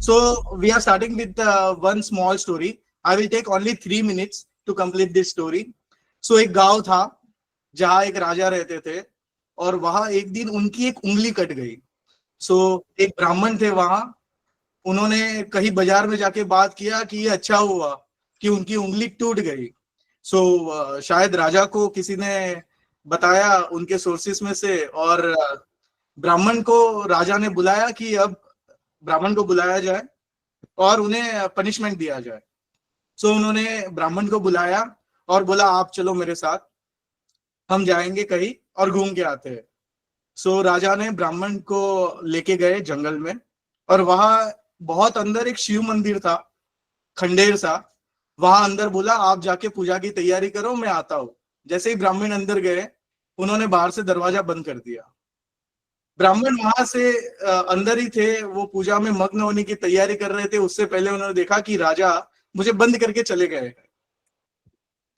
So we are starting with one small story. I will take only 3 minutes to complete this story. So एक गांव था जहाँ एक राजा रहते थे और वहां एक दिन उनकी एक उंगली कट गई. सो एक ब्राह्मण थे वहां. उन्होंने कहीं बाजार में जाके बात किया कि ये अच्छा हुआ कि उनकी उंगली टूट गई. सो शायद राजा को किसी ने बताया उनके सोर्सेस में से, और ब्राह्मण को राजा ने बुलाया कि अब ब्राह्मण को बुलाया जाए और उन्हें पनिशमेंट दिया जाए. सो उन्होंने ब्राह्मण को बुलाया और बोला आप चलो मेरे साथ, हम जाएंगे कहीं और घूम के आते हैं. सो राजा ने ब्राह्मण को लेके गए जंगल में, और वहां बहुत अंदर एक शिव मंदिर था, खंडेर सा. वहां अंदर बोला आप जाके पूजा की तैयारी करो, मैं आता हूं. जैसे ही ब्राह्मण अंदर गए, उन्होंने बाहर से दरवाजा बंद कर दिया. ब्राह्मण वहां से अंदर ही थे, वो पूजा में मग्न होने की तैयारी कर रहे थे. उससे पहले उन्होंने देखा कि राजा मुझे बंद करके चले गए.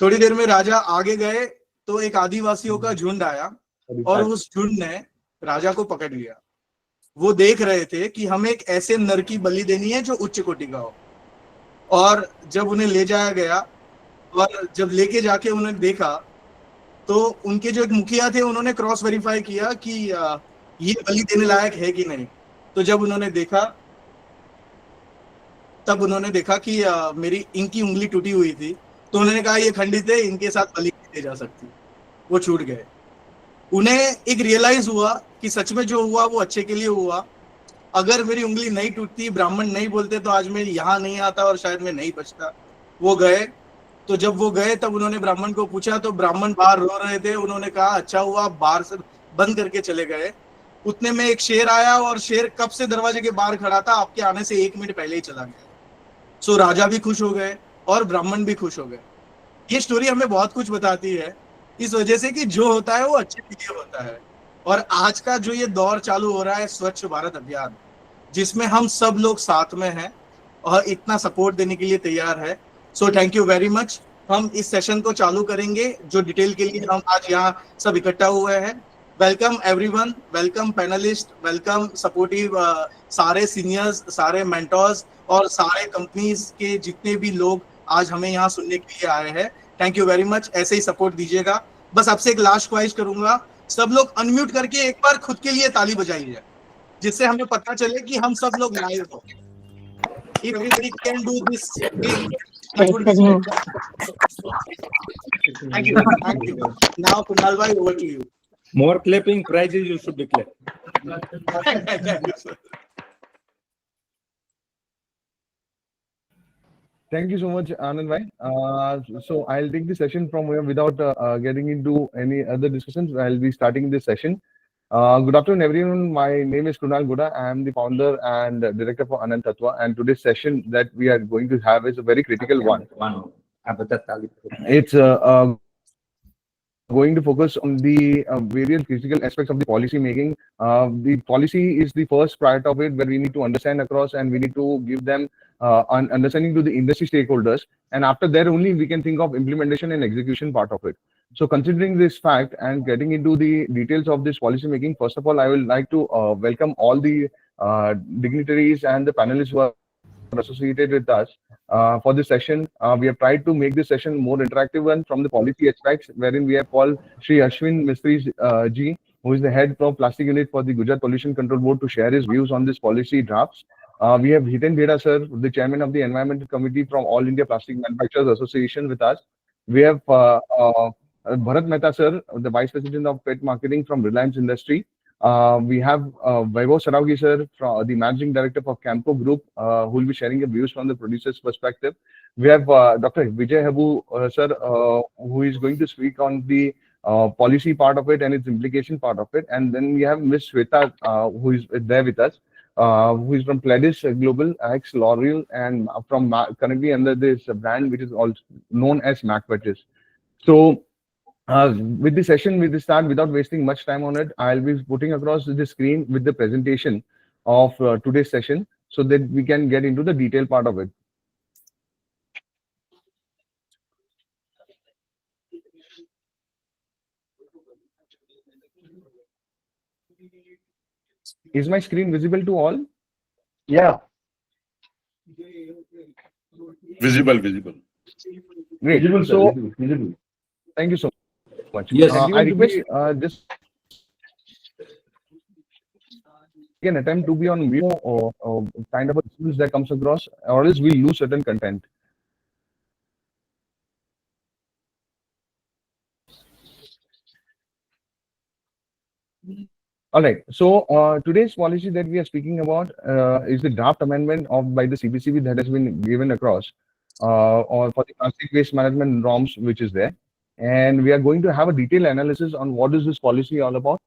थोड़ी देर में राजा आगे गए तो एक आदिवासियों का झुंड आया और उस झुंड ने राजा को पकड़ लिया. वो देख रहे थे कि हमें एक ऐसे नर की बलि देनी है जो उच्च कोटि का हो. और जब उन्हें ले जाया गया और जब लेके जाके उन्हें देखा, तो उनके जो एक मुखिया थे उन्होंने क्रॉस वेरीफाई किया कि ये बलि देने लायक है कि नहीं. तो जब उन्होंने देखा, तब उन्होंने देखा कि मेरी इनकी उंगली टूटी हुई थी. तो उन्होंने कहा ये खंडित है, इनके साथ बलि नहीं दी जा सकती. वो छूट गए. उन्हें एक रियलाइज हुआ कि सच में जो हुआ वो अच्छे के लिए हुआ. अगर मेरी उंगली नहीं टूटती, ब्राह्मण नहीं बोलते, तो आज मैं यहाँ नहीं आता और शायद मैं नहीं बचता. वो गए. तो जब वो गए तब उन्होंने ब्राह्मण को पूछा, तो ब्राह्मण बाहर रो रहे थे. उन्होंने कहा अच्छा हुआ बाहर से बंद करके चले गए. उतने में एक शेर आया, और शेर कब से दरवाजे के बाहर खड़ा था, आपके आने से 1 मिनट पहले ही चला गया. सो राजा भी खुश हो गए और ब्राह्मण भी खुश हो गए. ये स्टोरी हमें बहुत कुछ बताती है, इस वजह से कि जो होता है वो अच्छे के लिए होता है. और आज का जो ये दौर चालू हो रहा है स्वच्छ भारत अभियान, जिसमें हम सब लोग साथ में हैं और इतना सपोर्ट देने के लिए तैयार है. So thank you very much. हम इस सेशन को चालू करेंगे जो डिटेल के लिए हम आज यहाँ सब इकट्ठा हुए हैं. Welcome everyone, welcome panelist, welcome supportive सारे सीनियर्स, सारे मेंटोर्स और सारे कंपनीज के जितने भी लोग आज हमें यहाँ सुनने के लिए आए हैं. Thank you very much. ऐसे ही सपोर्ट दीजिएगा. बस आपसे एक लास्ट ख्वाहिश करूंगा, सब लोग अनम्यूट करके एक बार खुद के लिए ताली बजाइए, जिससे हमें पता चले कि हम सब लोग लाइव हो. If everybody can do this, that would be great. Thank you. Thank you. Now, Kunal bhai, over to you. More clapping prizes you should declare. Thank you so much, Anand bhai. So I'll take the session from here without getting into any other discussions. I'll be starting this session. Good afternoon, everyone. My name is Kunal Guda. I am the founder and director for Anand Tatwa. And today's session that we are going to have is a very critical one. It's going to focus on the various critical aspects of the policy making. The policy is the first part of it, where we need to understand across and we need to give them an understanding to the industry stakeholders. And after that only we can think of implementation and execution part of it. So considering this fact and getting into the details of this policy making, first of all, I would like to welcome all the dignitaries and the panelists who are associated with us for this session. We have tried to make this session more interactive one from the policy aspects, wherein we have called Shri Ashwin Mistry ji, who is the head of plastic unit for the Gujarat Pollution Control Board, to share his views on this policy drafts. We have Hiten Bheda sir, the chairman of the Environmental Committee from All India Plastic Manufacturers Association, with us. We have Bharat Mehta sir, the vice president of pet marketing from Reliance Industry. We have Vaibhav Sarawgi sir, from the managing director of Camco Group, who will be sharing the views from the producer's perspective. We have Dr. Vijay Habu sir, who is going to speak on the policy part of it and its implication part of it. And then we have Ms. Shweta, who is there with us, who is from Pledis Global, ex L'Oreal, and from currently under this brand, which is also known as MacWedges. So, with the session, we will start without wasting much time on it. I'll be putting across the screen with the presentation of today's session so that we can get into the detailed part of it. Is my screen visible to all? Yeah. Visible, visible. Great. Visible, sir. So Visible, visible. thank you so much. Yes. I request this can attempt to be on mute or kind of a issues that comes across, or else we lose certain content. All right. So today's policy that we are speaking about is the draft amendment of by the CPCB that has been given across, or for the plastic waste management norms, which is there, and we are going to have a detailed analysis on what is this policy all about,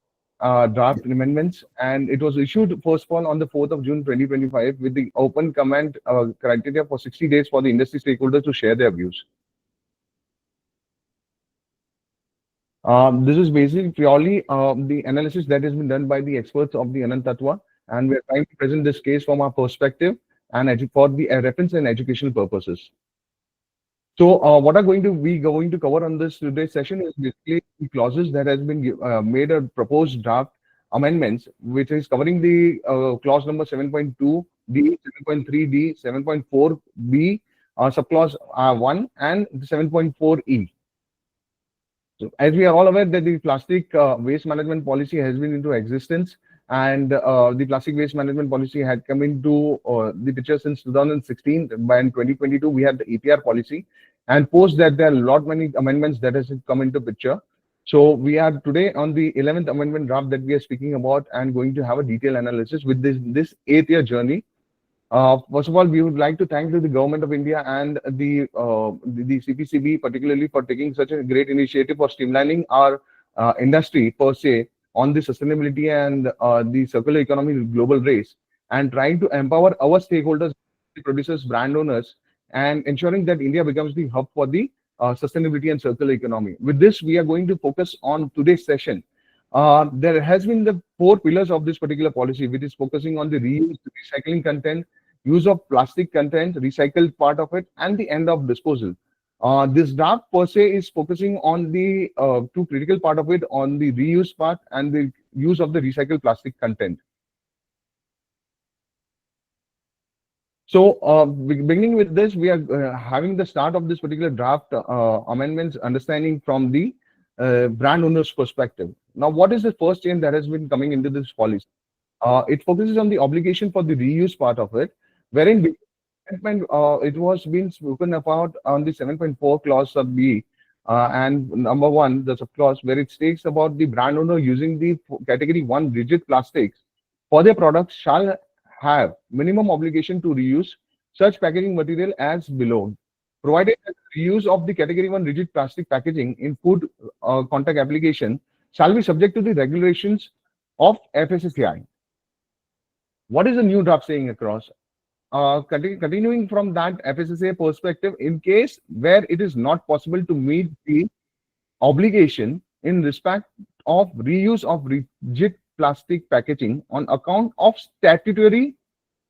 draft amendments, and it was issued first of all on the 4th of June 2025 with the open comment criteria for 60 days for the industry stakeholders to share their views. This is basically purely the analysis that has been done by the experts of the Anant Tattva, and we're trying to present this case from our perspective and for the reference and educational purposes. So, what are going to we going to cover on this today's session is basically the clauses that has been made a proposed draft amendments, which is covering the clause number 7.2D, 7.3D, 7.4B, subclause 1, and 7.4E. So, as we are all aware that the plastic waste management policy has been into existence, and the plastic waste management policy had come into the picture since 2016. By in 2022, we had the EPR policy, and post that there are many amendments that has come into picture. So we are today on the 11th amendment draft that we are speaking about, and going to have a detailed analysis with this 8-year journey. First of all, we would like to thank the Government of India and the CPCB particularly for taking such a great initiative for streamlining our industry per se on the sustainability and the circular economy global race, and trying to empower our stakeholders, producers, brand owners, and ensuring that India becomes the hub for the sustainability and circular economy. With this, we are going to focus on today's session. There has been the 4 pillars of this particular policy, which is focusing on the reuse, recycling content, use of plastic content, recycled part of it, and the end of disposal. This draft per se is focusing on the 2 critical part of it, on the reuse part and the use of the recycled plastic content. So, beginning with this, we are having the start of this particular draft amendments, understanding from the brand owner's perspective. Now, what is the first change that has been coming into this policy? It focuses on the obligation for the reuse part of it, wherein it was being spoken about on the 7.4 clause sub B, and number 1, the subclause, where it states about the brand owner using the category 1 rigid plastics for their products shall have minimum obligation to reuse such packaging material as below, provided that reuse of the category 1 rigid plastic packaging in food contact application shall be subject to the regulations of FSSAI. What is the new draft saying across? Continuing from that FSSAI perspective, in case where it is not possible to meet the obligation in respect of reuse of rigid plastic packaging on account of statutory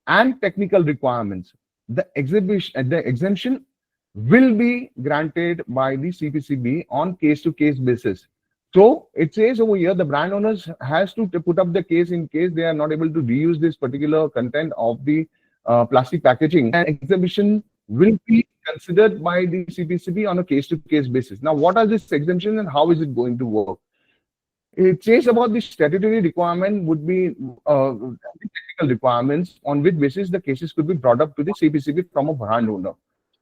and technical requirements, the exemption will be granted by the CPCB on case-to-case basis. So it says over here the brand owners has to put up the case in case they are not able to reuse this particular content of the plastic packaging, and exemption will be considered by the CPCB on a case-to-case basis. Now, what are these exemptions and how is it going to work? It says about the statutory requirement would be technical requirements on which basis the cases could be brought up to the CPCB from a brand owner.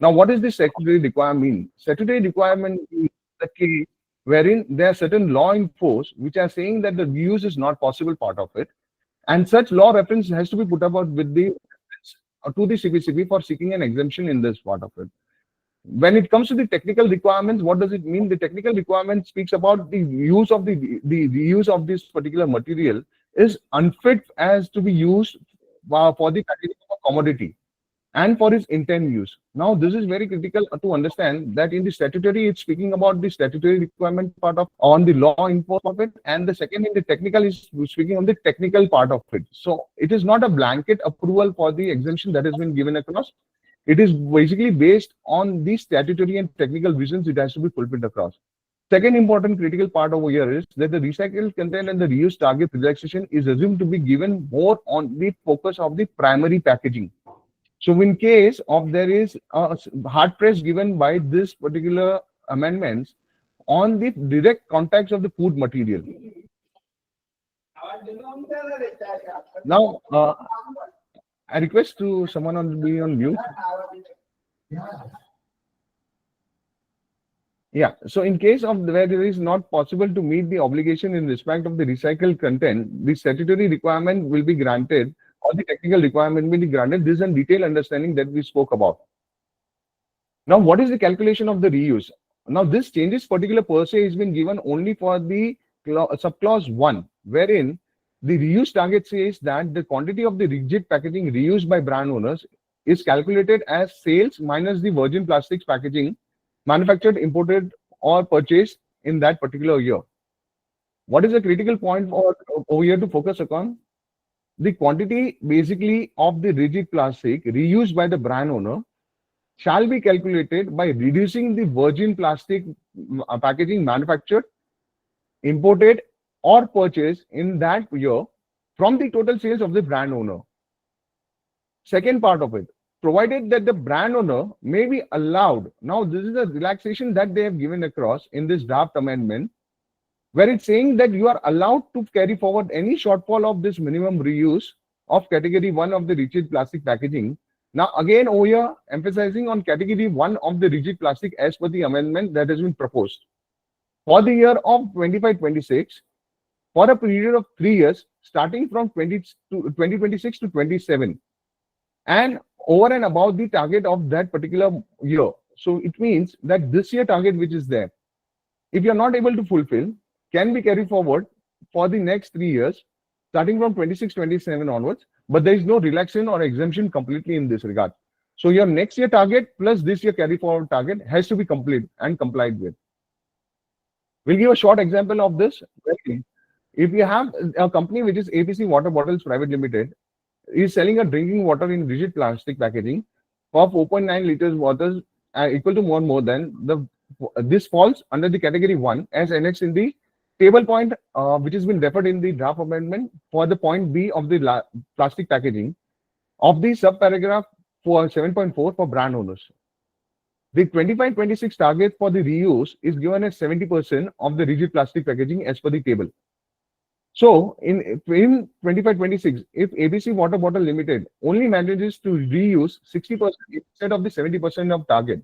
Now, what does this statutory requirement mean? Statutory requirement is the case wherein there are certain law in force which are saying that the use is not possible part of it, and such law reference has to be put up with the to the CPCB for seeking an exemption in this part of it. When it comes to the technical requirements, what does it mean? The technical requirement speaks about the use of the use of this particular material is unfit as to be used for the packaging of a commodity and for its intended use. Now, this is very critical to understand that in the statutory, it's speaking about the statutory requirement part of on the law enforcement of it, and the second in the technical is speaking on the technical part of it. So it is not a blanket approval for the exemption that has been given across. It is basically based on the statutory and technical reasons it has to be fulfilled across. Second important critical part over here is that the recycled content and the reuse target relaxation is assumed to be given more on the focus of the primary packaging. So in case of there is a hard press given by this particular amendments on the direct contacts of the food material. Now, I request to someone on be on mute. Yeah. So in case of where there is not possible to meet the obligation in respect of the recycled content, the statutory requirement will be granted or the technical requirement will be granted. This is a detailed understanding that we spoke about. Now, what is the calculation of the reuse? Now, this changes particular per se has been given only for the subclause 1, wherein the reuse target says that the quantity of the rigid packaging reused by brand owners is calculated as sales minus the virgin plastics packaging manufactured, imported, or purchased in that particular year. What is the critical point for over here to focus upon? The quantity basically of the rigid plastic reused by the brand owner shall be calculated by reducing the virgin plastic packaging manufactured, imported, or purchased in that year from the total sales of the brand owner. Second part of it, provided that the brand owner may be allowed. Now, this is a relaxation that they have given across in this draft amendment, where it's saying that you are allowed to carry forward any shortfall of this minimum reuse of category 1 of the rigid plastic packaging. Now, again, over here, emphasizing on category 1 of the rigid plastic as per the amendment that has been proposed. For the year of 25-26, for a period of 3 years, starting from 2026 to 27, and over and above the target of that particular year. So it means that this year target which is there, if you are not able to fulfill, can be carried forward for the next 3 years, starting from 26-27 onwards, but there is no relaxation or exemption completely in this regard. So your next year target plus this year carry forward target has to be complete and complied with. We'll give a short example of this. If you have a company which is ABC Water Bottles Private Limited, is selling a drinking water in rigid plastic packaging of 4.9 liters water equal to more than the this falls under the category 1 as annexed in the table point which has been referred in the draft amendment for the point B of the plastic packaging of the subparagraph for 7.4 for brand owners. The 25-26 target for the reuse is given as 70% of the rigid plastic packaging as per the table. So in 25-26, if ABC Water Bottle Limited only manages to reuse 60% instead of the 70% of target,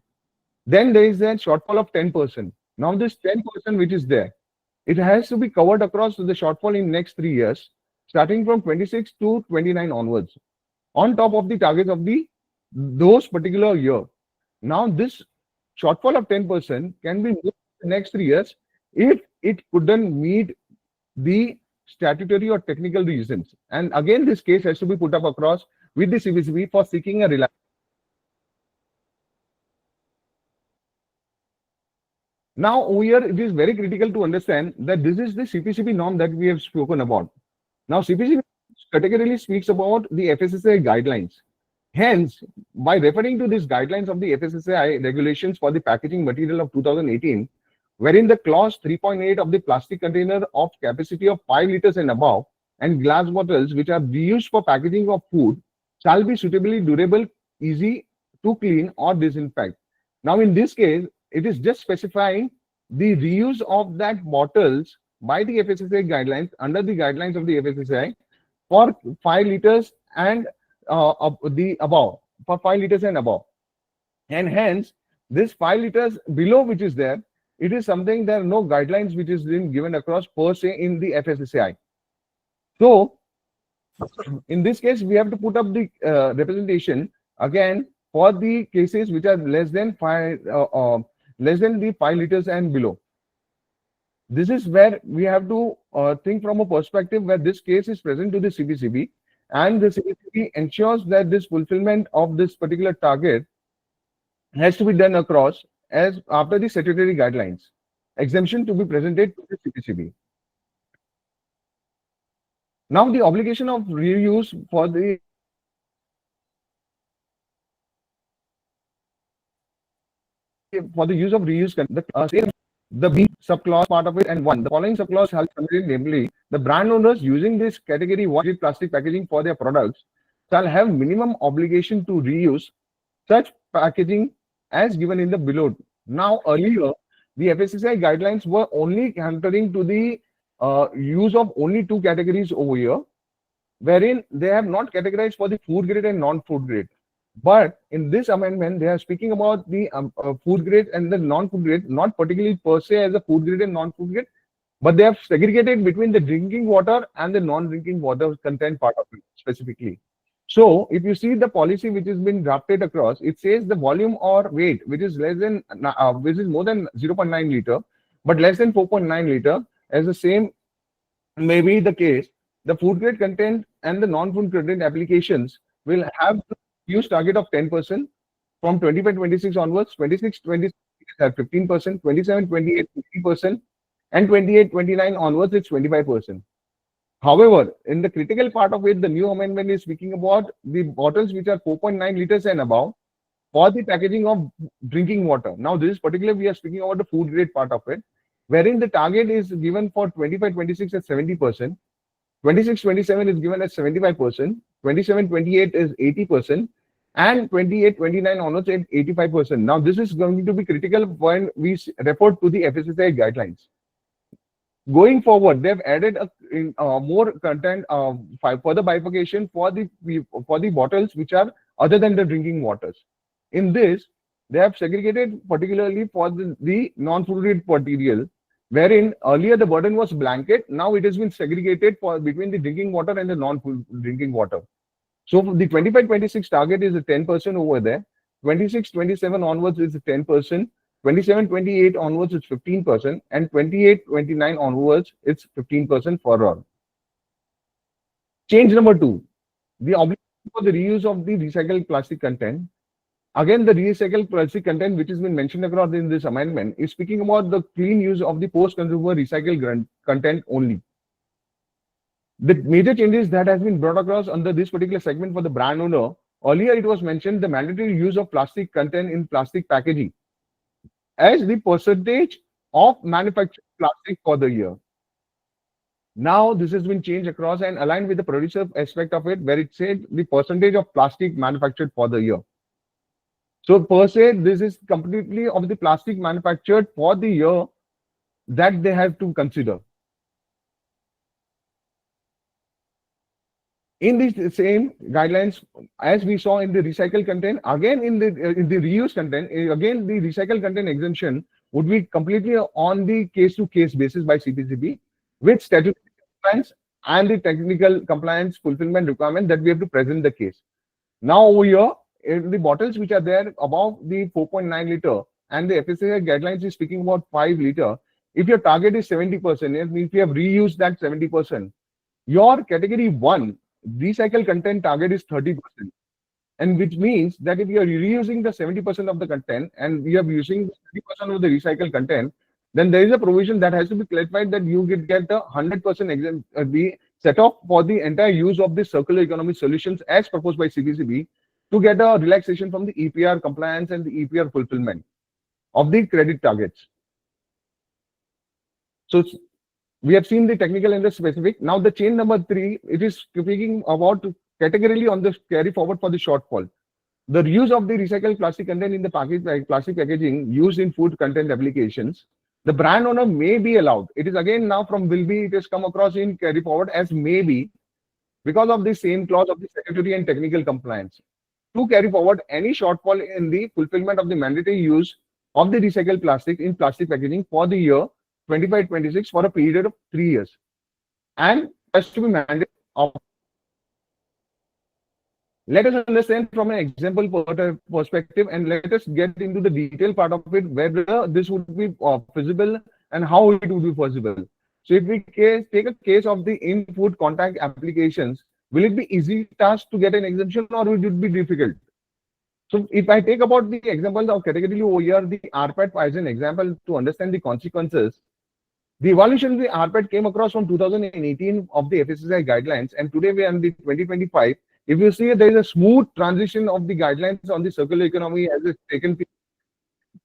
then there is a shortfall of 10%. Now this 10% which is there, it has to be covered across the shortfall in next 3 years, starting from 26 to 29 onwards, on top of the targets of those particular year. Now this shortfall of 10% can be moved in the next 3 years if it couldn't meet the statutory or technical reasons. And again, this case has to be put up across with the CPCB for seeking a relaxation. Now, over here, it is very critical to understand that this is the CPCB norm that we have spoken about. Now, CPCB categorically speaks about the FSSAI guidelines. Hence, by referring to these guidelines of the FSSAI regulations for the packaging material of 2018, wherein the clause 3.8 of the plastic container of capacity of 5 liters and above and glass bottles which are reused for packaging of food shall be suitably durable, easy to clean or disinfect. Now, in this case, it is just specifying the reuse of that bottles by the FSSAI guidelines under the guidelines of the FSSAI for 5 liters and the above, for 5 liters and above. And hence, this 5 liters below which is there, it is something there are no guidelines which is being given across per se in the FSSAI. So, in this case, we have to put up the representation again for the cases which are less than the 5 liters and below. This is where we have to think from a perspective where this case is present to the CPCB, and the CPCB ensures that this fulfillment of this particular target has to be done across as after the statutory guidelines. Exemption to be presented to the CPCB. Now, the obligation of reuse for the use of reuse, the B subclause part of it and 1. The following subclause has contained, namely, the brand owners using this category 1 plastic packaging for their products shall have minimum obligation to reuse such packaging as given in the below. Now, earlier, the FSSAI guidelines were only catering to the use of only two categories over here, wherein they have not categorized for the food grade and non-food grade. But in this amendment, they are speaking about the food grade and the non-food grade, not particularly per se as a food grade and non-food grade, but they have segregated between the drinking water and the non-drinking water content part of it specifically. So if you see the policy which has been drafted across, it says the volume or weight which is less than which is more than 0.9 liter, but less than 4.9 liter, as the same may be the case, the food grade content and the non-food content applications will have the use target of 10% from 25-26 onwards. 26-27 have 15%, 27-28 50%, and 28-29 onwards it's 25%. However, in the critical part of it, the new amendment is speaking about the bottles which are 4.9 liters and above for the packaging of drinking water. Now, this is particularly we are speaking about the food grade part of it, wherein the target is given for 25-26 at 70%, 26-27 is given at 75%, 27-28 is 80%, and 28-29 onwards at 85%. Now, this is going to be critical when we refer to the FSSAI guidelines. Going forward, they've added more content, further bifurcation for the bottles which are other than the drinking waters. In this, they have segregated particularly for the non-food grade material, wherein earlier the burden was blanket. Now it has been segregated for between the drinking water and the non-food drinking water. So the 25-26 target is a 10% over there. 26-27 onwards is 10%. 27-28 onwards, it's 15%, and 28-29 onwards, it's 15% for all. Change number 2, the obligation for the reuse of the recycled plastic content. Again, the recycled plastic content, which has been mentioned across in this amendment, is speaking about the clean use of the post-consumer recycled content only. The major changes that has been brought across under this particular segment for the brand owner, earlier it was mentioned the mandatory use of plastic content in plastic packaging as the percentage of manufactured plastic for the year. Now this has been changed across and aligned with the producer aspect of it, where it said the percentage of plastic manufactured for the year. So per se, this is completely of the plastic manufactured for the year that they have to consider. In the same guidelines, as we saw in the recycled content, again in the reuse content, again the recycled content exemption would be completely on the case-to-case basis by CPCB with statutory compliance and the technical compliance fulfillment requirement that we have to present the case. Now over here, the bottles which are there above the 4.9 liter and the FSSAI guidelines is speaking about 5 liter. If your target is 70%, it means if you have reused that 70%, your category 1 recycled content target is 30%, and which means that if you are reusing the 70% of the content and you are using 30% of the recycled content, then there is a provision that has to be clarified that you get the 100% exempt, the set off for the entire use of the circular economy solutions as proposed by CPCB to get a relaxation from the EPR compliance and the EPR fulfillment of the credit targets. So we have seen the technical and the specific. Now the change number 3, it is speaking about categorically on the carry forward for the shortfall. The use of the recycled plastic content in the plastic packaging used in food content applications, the brand owner may be allowed. It is again now from will be, it has come across in carry forward as may be because of the same clause of the statutory and technical compliance to carry forward any shortfall in the fulfillment of the mandatory use of the recycled plastic in plastic packaging for the year 25-26 for a period of 3 years, and has to be mandated. Let us understand from an example perspective, and let us get into the detailed part of it, whether this would be feasible and how it would be possible. So if we take a case of the in-food contact applications, will it be easy task to get an exemption or will it be difficult? So if I take about the examples of category over here, the RPET as an example to understand the consequences. The evolution of the RPET came across from 2018 of the FSSAI guidelines, and today we are in the 2025. If you see, there is a smooth transition of the guidelines on the circular economy as it's taken place,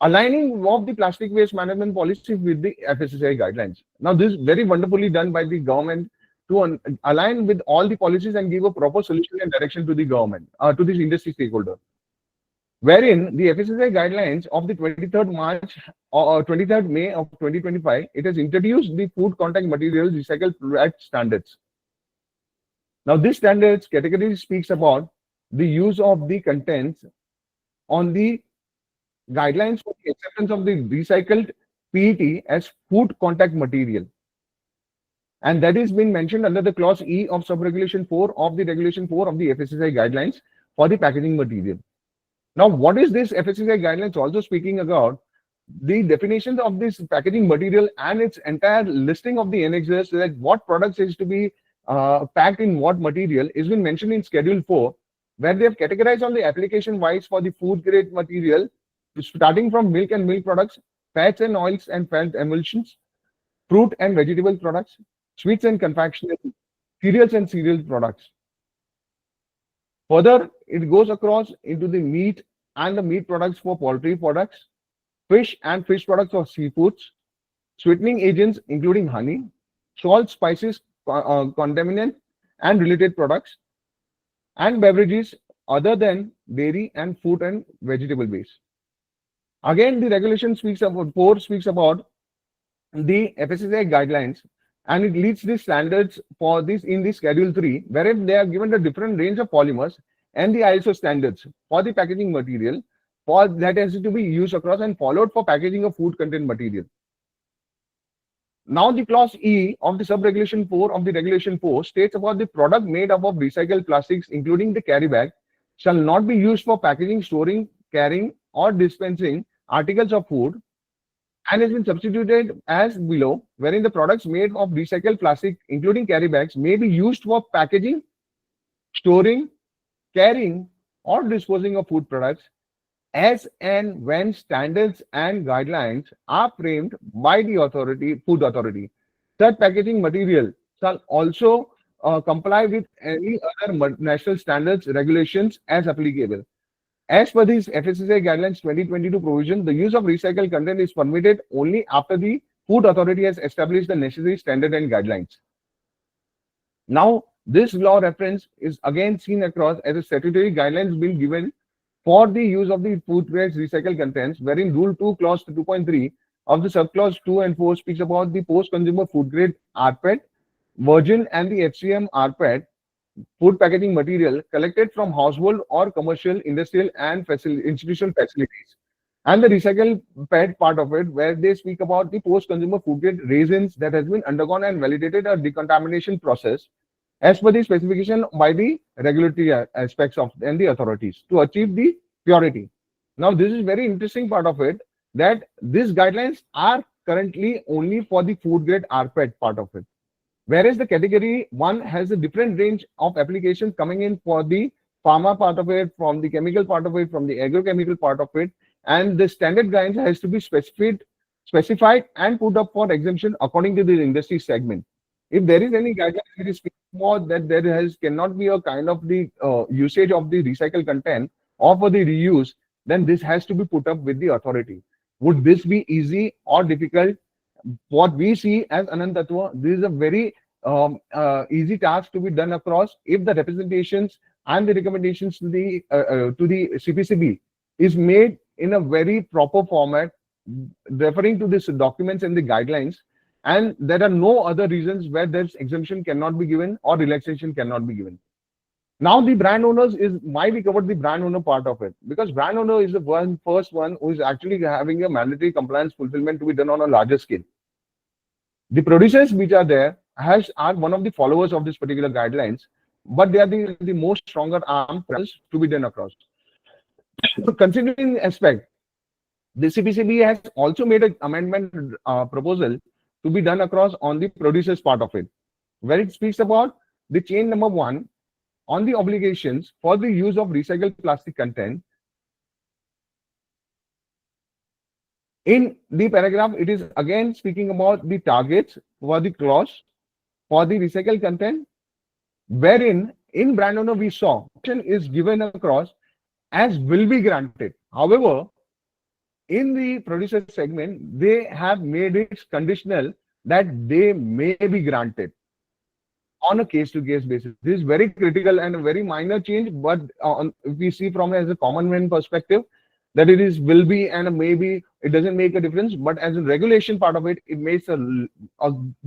aligning of the plastic waste management policy with the FSSAI guidelines. Now, this is very wonderfully done by the government to align with all the policies and give a proper solution and direction to the government, to this industry stakeholder. Wherein the FSSAI guidelines of the 23rd March or 23rd May of 2025, it has introduced the food contact materials recycled product standards. Now, this standards category speaks about the use of the contents on the guidelines for the acceptance of the recycled PET as food contact material. And that is been mentioned under the clause E of sub-regulation 4 of the regulation 4 of the FSSAI guidelines for the packaging material. Now, what is this FSSAI guidelines also speaking about? The definitions of this packaging material and its entire listing of the annexes, like what products is to be packed in what material, is been mentioned in Schedule 4, where they have categorized on the application wise for the food grade material, starting from milk and milk products, fats and oils and fat emulsions, fruit and vegetable products, sweets and confectionery, cereals and cereal products. Further, it goes across into the meat and the meat products for poultry products, fish and fish products for seafoods, sweetening agents including honey, salt, spices, condiment and related products, and beverages other than dairy and fruit and vegetable base. Again, the regulation speaks about 4 speaks about the FSSAI guidelines, and it leads the standards for this in the Schedule 3, wherein they are given a different range of polymers and the ISO standards for the packaging material for that has to be used across and followed for packaging of food content material. Now, the clause E of the sub-regulation 4 of the regulation 4 states about the product made up of recycled plastics, including the carry bag, shall not be used for packaging, storing, carrying, or dispensing articles of food, and has been substituted as below, wherein the products made of recycled plastic, including carry bags, may be used for packaging, storing, carrying, or disposing of food products, as and when standards and guidelines are framed by the food authority. Such packaging material shall also comply with any other national standards regulations as applicable. As per these FSSAI guidelines 2022 provision, the use of recycled content is permitted only after the food authority has established the necessary standard and guidelines. Now, this law reference is again seen across as a statutory guidelines being given for the use of the food grade recycled contents, wherein Rule 2, Clause 2.3 of the subclause 2 and 4 speaks about the post-consumer food grade rPET, virgin and the FCM rPET food packaging material collected from household or commercial, industrial and institutional facilities. And the recycled PET part of it, where they speak about the post-consumer food grade resins that has been undergone and validated a decontamination process as per the specification by the regulatory aspects of and the authorities to achieve the purity. Now, this is very interesting part of it, that these guidelines are currently only for the food grade rPET part of it, whereas the category 1 has a different range of applications coming in for the pharma part of it, from the chemical part of it, from the agrochemical part of it, and the standard guidelines has to be specified and put up for exemption according to the industry segment. If there is any guideline that is more that there cannot be a kind of the usage of the recycled content or for the reuse, then this has to be put up with the authority. Would this be easy or difficult? What we see as Anand Tattva, this is a very easy task to be done across if the representations and the recommendations to the CPCB is made in a very proper format, referring to these documents and the guidelines, and there are no other reasons where this exemption cannot be given or relaxation cannot be given. Now, the brand owners is why we covered the brand owner part of it, because brand owner is the first one who is actually having a mandatory compliance fulfillment to be done on a larger scale. The producers which are there are one of the followers of this particular guidelines, but they are the most stronger arm to be done across. So, considering the aspect, the CPCB has also made an amendment proposal to be done across on the producers part of it, where it speaks about the chain number 1 on the obligations for the use of recycled plastic content. In the paragraph, it is again speaking about the targets for the clause for the recycled content, wherein in brand owner we saw is given across as will be granted. However, in the producer segment, they have made it conditional that they may be granted. on a case-to-case basis. This is very critical and a very minor change, but if we see from as a common man perspective, that it is will be and maybe it doesn't make a difference, but as a regulation part of it, it makes a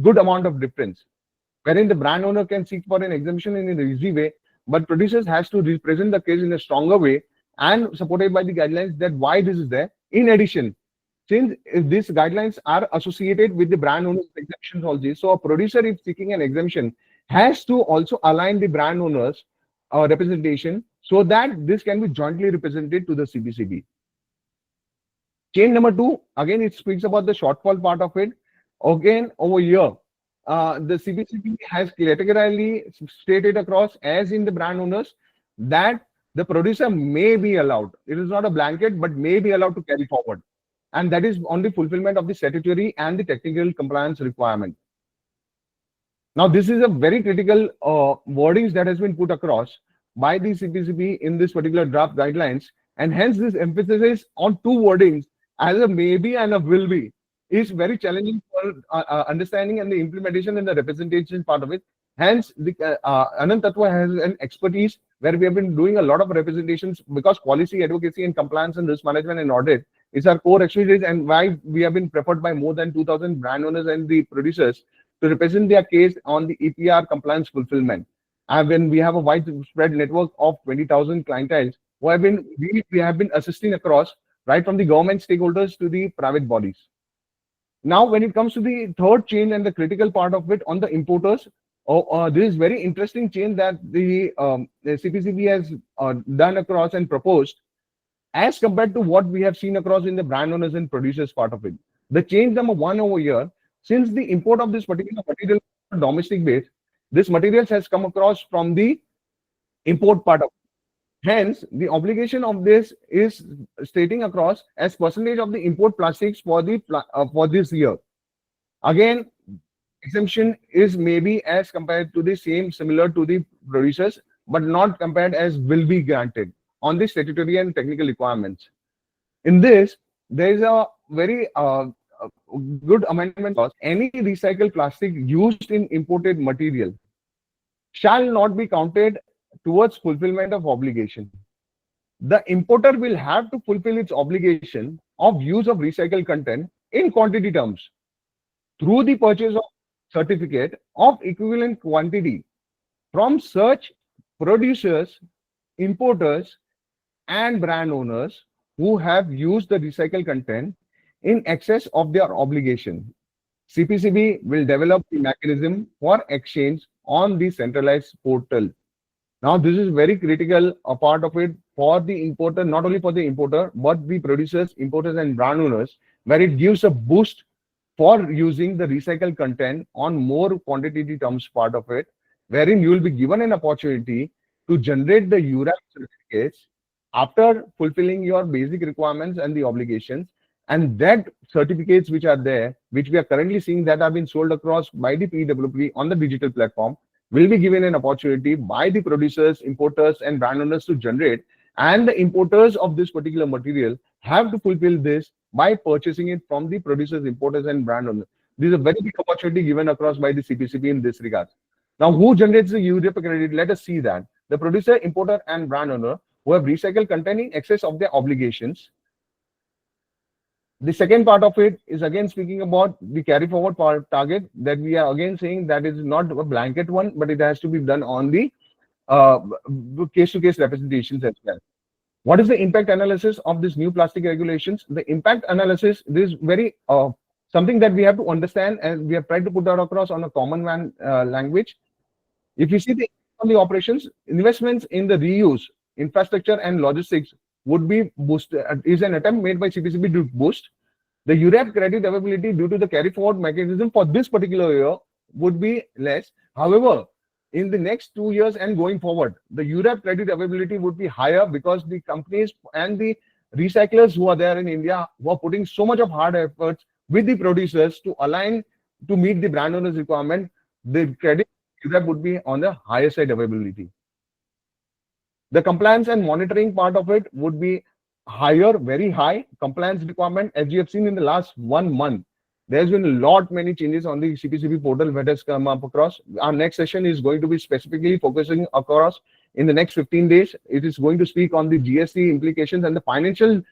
good amount of difference, wherein the brand owner can seek for an exemption in an easy way, but producers has to represent the case in a stronger way and supported by the guidelines that why this is there. In addition, since these guidelines are associated with the brand owner's exemptions also, so a producer if seeking an exemption has to also align the brand owner's representation so that this can be jointly represented to the CPCB. Change number 2, again, it speaks about the shortfall part of it. Again, over here, the CPCB has categorically stated across as in the brand owners that the producer may be allowed. It is not a blanket, but may be allowed to carry forward. And that is on the fulfillment of the statutory and the technical compliance requirement. Now, this is a very critical wordings that has been put across by the CPCB in this particular draft guidelines. And hence this emphasis on 2 wordings as a maybe and a will be is very challenging for understanding and the implementation and the representation part of it. Hence, the Anand Tattva has an expertise where we have been doing a lot of representations because policy, advocacy, and compliance and risk management and audit is our core expertise, and why we have been preferred by more than 2,000 brand owners and the producers to represent their case on the EPR compliance fulfillment. And when we have a widespread network of 20,000 clienteles who have been we have been assisting across right from the government stakeholders to the private bodies. Now, when it comes to the third change and the critical part of it on the importers, this is very interesting change that the CPCB has done across and proposed as compared to what we have seen across in the brand owners and producers part of it. The change number 1 over here, since the import of this particular material domestic base, this materials has come across from the import part of it. Hence, the obligation of this is stating across as percentage of the import plastics for the for this year. Again, exemption is maybe as compared to the same similar to the producers, but not compared as will be granted on the statutory and technical requirements. In this, there is a very good amendment clause. Any recycled plastic used in imported material shall not be counted towards fulfillment of obligation. The importer will have to fulfill its obligation of use of recycled content in quantity terms through the purchase of certificate of equivalent quantity from such producers, importers, and brand owners who have used the recycled content in excess of their obligation. CPCB will develop the mechanism for exchange on the centralized portal. Now, this is very critical, a part of it for the importer, not only for the importer, but the producers, importers, and brand owners, where it gives a boost for using the recycled content on more quantity terms part of it, wherein you will be given an opportunity to generate the UREP certificates after fulfilling your basic requirements and the obligations. And that certificates which are there, which we are currently seeing that have been sold across by the PWM on the digital platform, will be given an opportunity by the producers, importers, and brand owners to generate. And the importers of this particular material have to fulfill this by purchasing it from the producers, importers, and brand owners. This is a very big opportunity given across by the CPCB in this regard. Now, who generates the UREP credit? Let us see that. The producer, importer, and brand owner who have recycled content in excess of their obligations. The second part of it is again speaking about the carry forward part target, that we are again saying that is not a blanket one, but it has to be done on the case-to-case representations as well. What is the impact analysis of this new plastic regulations? The impact analysis is very something that we have to understand, and we have tried to put that across on a common man language. If you see on the operations, investments in the reuse, infrastructure, and logistics would be boosted, is an attempt made by CPCB to boost. The UREP credit availability due to the carry forward mechanism for this particular year would be less. However, in the next 2 years and going forward, the UREP credit availability would be higher because the companies and the recyclers who are there in India who are putting so much of hard efforts with the producers to align to meet the brand owners requirement, the credit UREP would be on the higher side availability. The compliance and monitoring part of it would be higher, very high compliance requirement, as you have seen in the last 1 month. There's been a lot many changes on the CPCB portal that has come up across. Our next session is going to be specifically focusing across in the next 15 days. It is going to speak on the GST implications and the financial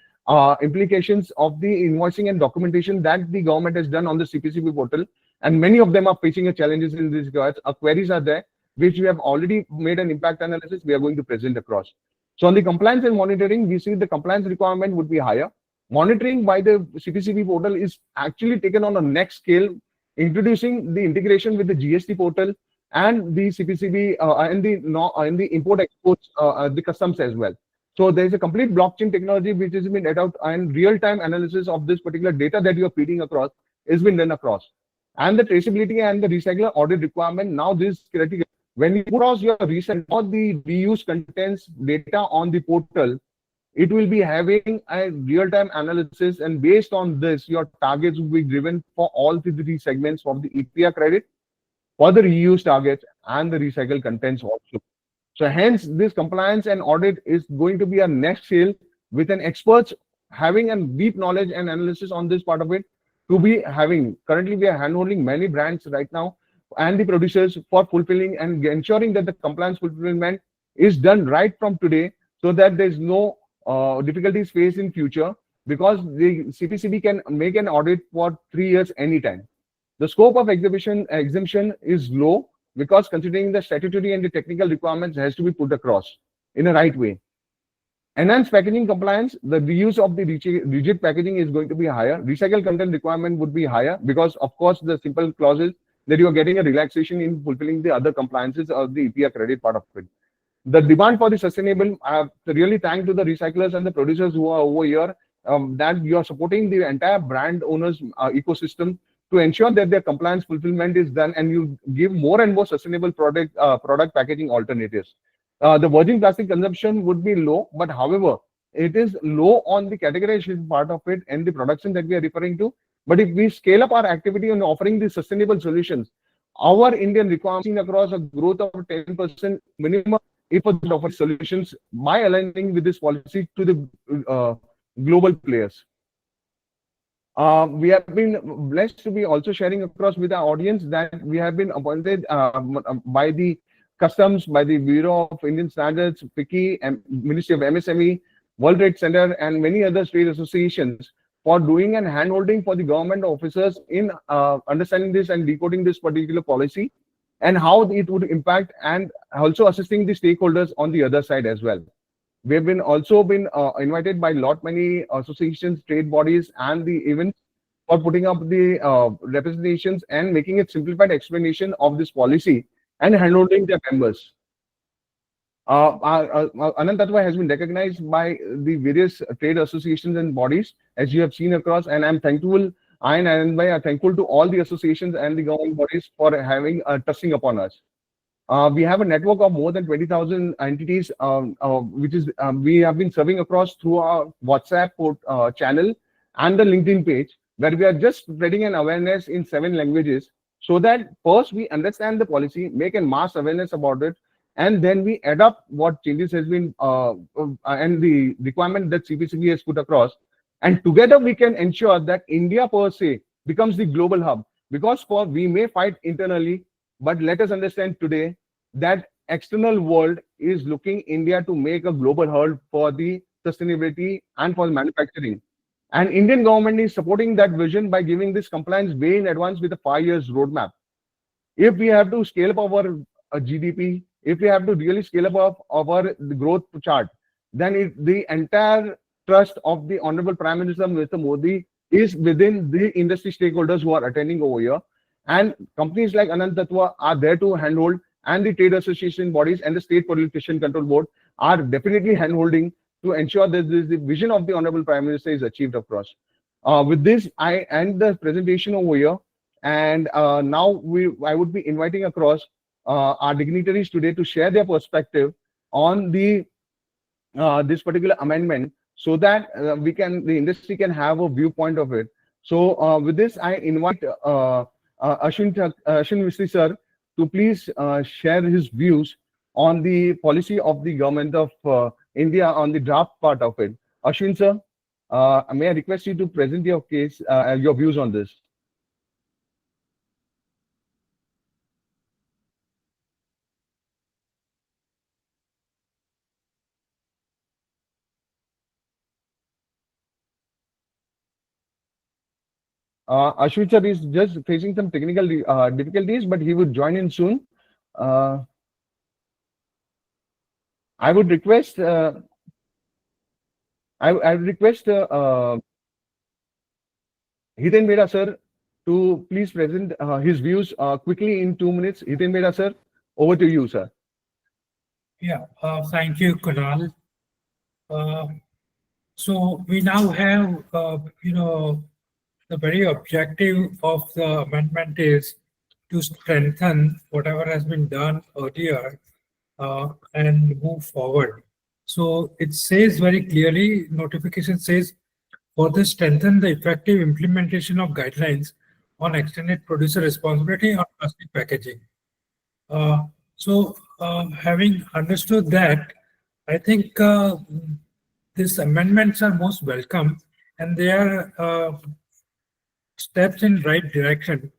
implications of the invoicing and documentation that the government has done on the CPCB portal. And many of them are facing challenges in these regards. Our queries are there, which we have already made an impact analysis. We are going to present across. So on the compliance and monitoring, we see the compliance requirement would be higher. Monitoring by the CPCB portal is actually taken on a next scale, introducing the integration with the GST portal and the CPCB and the import exports, the customs as well. So there is a complete blockchain technology which has been laid out, and real-time analysis of this particular data that you are feeding across has been done across. And the traceability and the recycler audit requirement, now this critical. When you put across your recent or the reuse contents data on the portal, it will be having a real-time analysis, and based on this, your targets will be driven for all the three segments of the EPR credit, for the reuse targets and the recycled contents also. So hence, this compliance and audit is going to be a next scale with an experts having a deep knowledge and analysis on this part of it to be having. Currently, we are handholding many brands right now and the producers for fulfilling and ensuring that the compliance fulfillment is done right from today, so that there's no difficulties faced in future, because the CPCB can make an audit for 3 years anytime. The scope of exemption is low, because considering the statutory and the technical requirements has to be put across in a right way. Enhanced packaging compliance, the reuse of the rigid packaging is going to be higher. Recycled content requirement would be higher, because of course the simple clauses that you are getting a relaxation in fulfilling the other compliances of the EPR credit part of it. The demand for the sustainable, really thank to the recyclers and the producers who are over here, that you are supporting the entire brand owners ecosystem to ensure that their compliance fulfillment is done, and you give more and more sustainable product packaging alternatives. The virgin plastic consumption would be low, but however, it is low on the categorization part of it and the production that we are referring to. But if we scale up our activity on offering the sustainable solutions, our Indian requirement across a growth of 10% minimum if offer solutions by aligning with this policy to the global players. We have been blessed to be also sharing across with our audience that we have been appointed by the Customs, by the Bureau of Indian Standards, FICCI, and Ministry of MSME, World Trade Center, and many other trade associations for doing and handholding for the government officers in understanding this and decoding this particular policy and how it would impact, and also assisting the stakeholders on the other side as well. We have been also been invited by many associations, trade bodies, and the events for putting up the representations and making a simplified explanation of this policy and handholding their members. Anand Tattva has been recognized by the various trade associations and bodies, as you have seen across, and I'm thankful. I and Anand are thankful to all the associations and the government bodies for having trusting upon us. We have a network of more than 20,000 entities, which is we have been serving across through our WhatsApp channel and the LinkedIn page, where we are just spreading an awareness in 7 languages, so that first we understand the policy, make a mass awareness about it, and then we adapt what changes has been and the requirement that CPCB has put across, and together we can ensure that India per se becomes the global hub. Because we may fight internally, but let us understand today that external world is looking India to make a global hub for the sustainability and for manufacturing. And Indian government is supporting that vision by giving this compliance way in advance with a 5 years roadmap. If we have to scale up our GDP, if we have to really scale up our growth chart, then the entire trust of the Honorable Prime Minister Mr. Modi is within the industry stakeholders who are attending over here. And companies like Anand Tattva are there to handhold, and the trade association bodies and the State Pollution Control Board are definitely handholding to ensure that the vision of the Honorable Prime Minister is achieved across. With this, I end the presentation over here. And now I would be inviting across our dignitaries today to share their perspective on the this particular amendment, so that the industry can have a viewpoint of it. So with this, I invite Ashwin Mistry sir to please share his views on the policy of the government of India on the draft part of it. Ashwin sir, may I request you to present your case, your views on this? Ashwin sir is just facing some technical difficulties, but he would join in soon. I would request. I would request Hiten Beda sir to please present his views quickly in 2 minutes. Hiten Beda sir, over to you, sir. Yeah, thank you, Kunal. So we now have, the very objective of the amendment is to strengthen whatever has been done earlier and move forward. So it says very clearly, notification says, for this strengthen the effective implementation of guidelines on extended producer responsibility on plastic packaging. Having understood that, I think these amendments are most welcome and they are steps in right direction.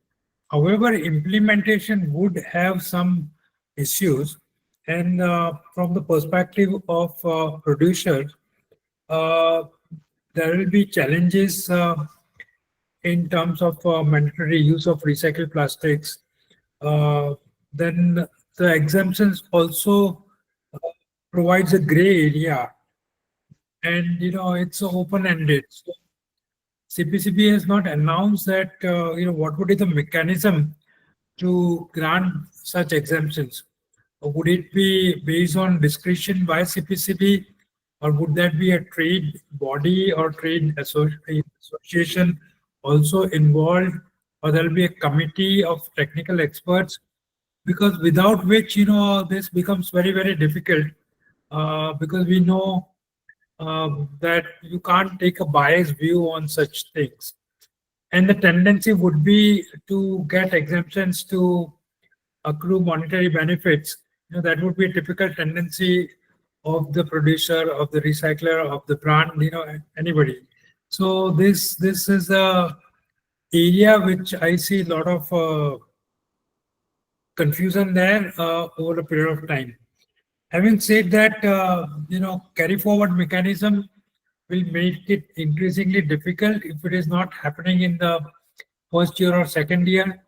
However, implementation would have some issues, and from the perspective of producers, there will be challenges in terms of mandatory use of recycled plastics. Then the exemptions also provides a gray area, and it's open-ended. So CPCB has not announced that what would be the mechanism to grant such exemptions. Would it be based on discretion by CPCB, or would that be a trade body or trade association also involved, or there'll be a committee of technical experts? Because without which, this becomes very, very difficult because we know that you can't take a biased view on such things. And the tendency would be to get exemptions to accrue monetary benefits. That would be a typical tendency of the producer, of the recycler, of the brand, anybody. So this is a area which I see a lot of confusion there over a period of time. Having said that, carry forward mechanism will make it increasingly difficult if it is not happening in the first year or second year.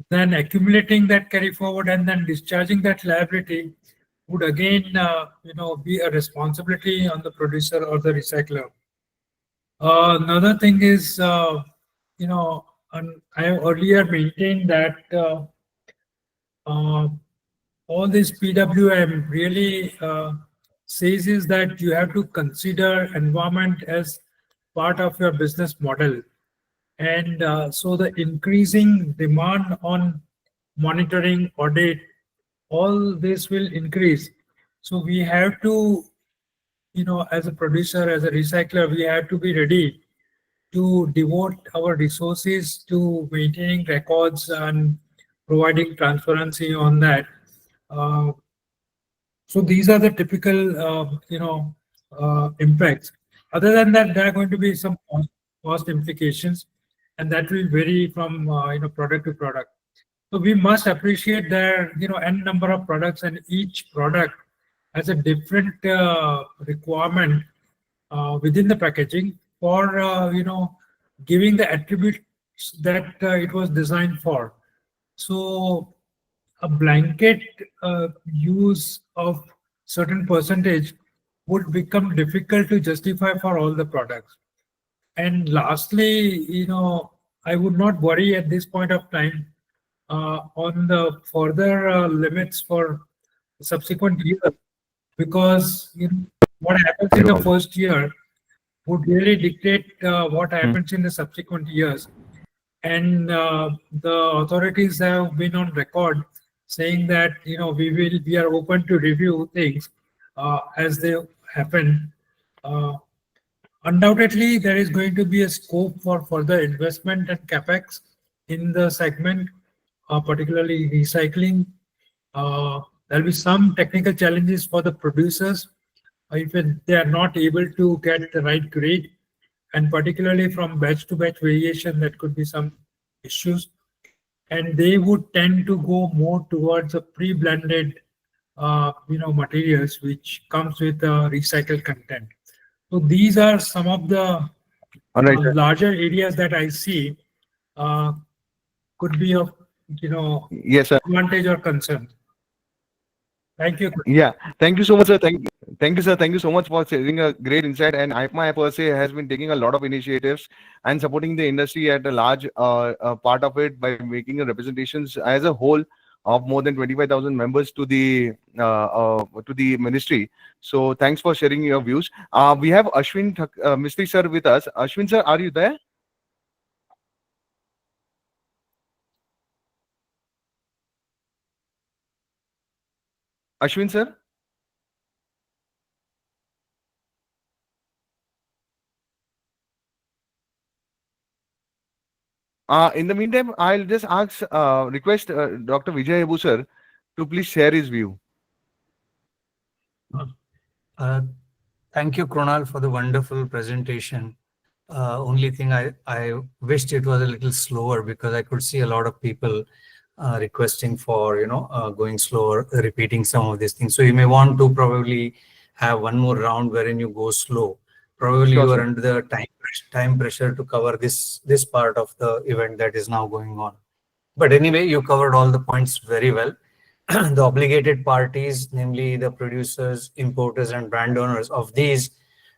Then accumulating that carry forward and then discharging that liability would again, be a responsibility on the producer or the recycler. Another thing is, I have earlier maintained that all this PWM really says is that you have to consider environment as part of your business model. And so the increasing demand on monitoring, audit, all this will increase. So we have to, as a producer, as a recycler, we have to be ready to devote our resources to maintaining records and providing transparency on that. So these are the typical, impacts. Other than that, there are going to be some cost implications, and that will vary from product to product. So we must appreciate there, n number of products, and each product has a different requirement within the packaging for giving the attributes that it was designed for. So a blanket use of certain percentage would become difficult to justify for all the products. And lastly, I would not worry at this point of time on the further limits for subsequent years, because what happens in the first year would really dictate what happens in the subsequent years. And the authorities have been on record saying that we are open to review things as they happen. Undoubtedly, there is going to be a scope for further investment and capex in the segment, particularly recycling. There will be some technical challenges for the producers if they are not able to get the right grade, and particularly from batch to batch variation, that could be some issues. And they would tend to go more towards a pre-blended, materials which comes with recycled content. So these are some of the larger areas that I see could be of, Yes, sir. advantage or concern. Thank you. Yeah, thank you so much, sir. Thank you, sir. Thank you so much for sharing a great insight. And IPMA per se has been taking a lot of initiatives and supporting the industry at a large part of it by making representations as a whole of more than 25,000 members to the ministry. So thanks for sharing your views. We have Ashwin Mistry sir with us. Ashwin sir, are you there? Ashwin sir? In the meantime, I'll just request Dr. Vijay Abu sir to please share his view. Thank you, Kronal, for the wonderful presentation. Only thing I wished it was a little slower, because I could see a lot of people requesting for, going slower, repeating some of these things. So you may want to probably have one more round wherein you go slow. Probably Sure, you are sir. under the time pressure to cover this part of the event that is now going on. But anyway, you covered all the points very well. The obligated parties, namely the producers, importers, and brand owners, of these,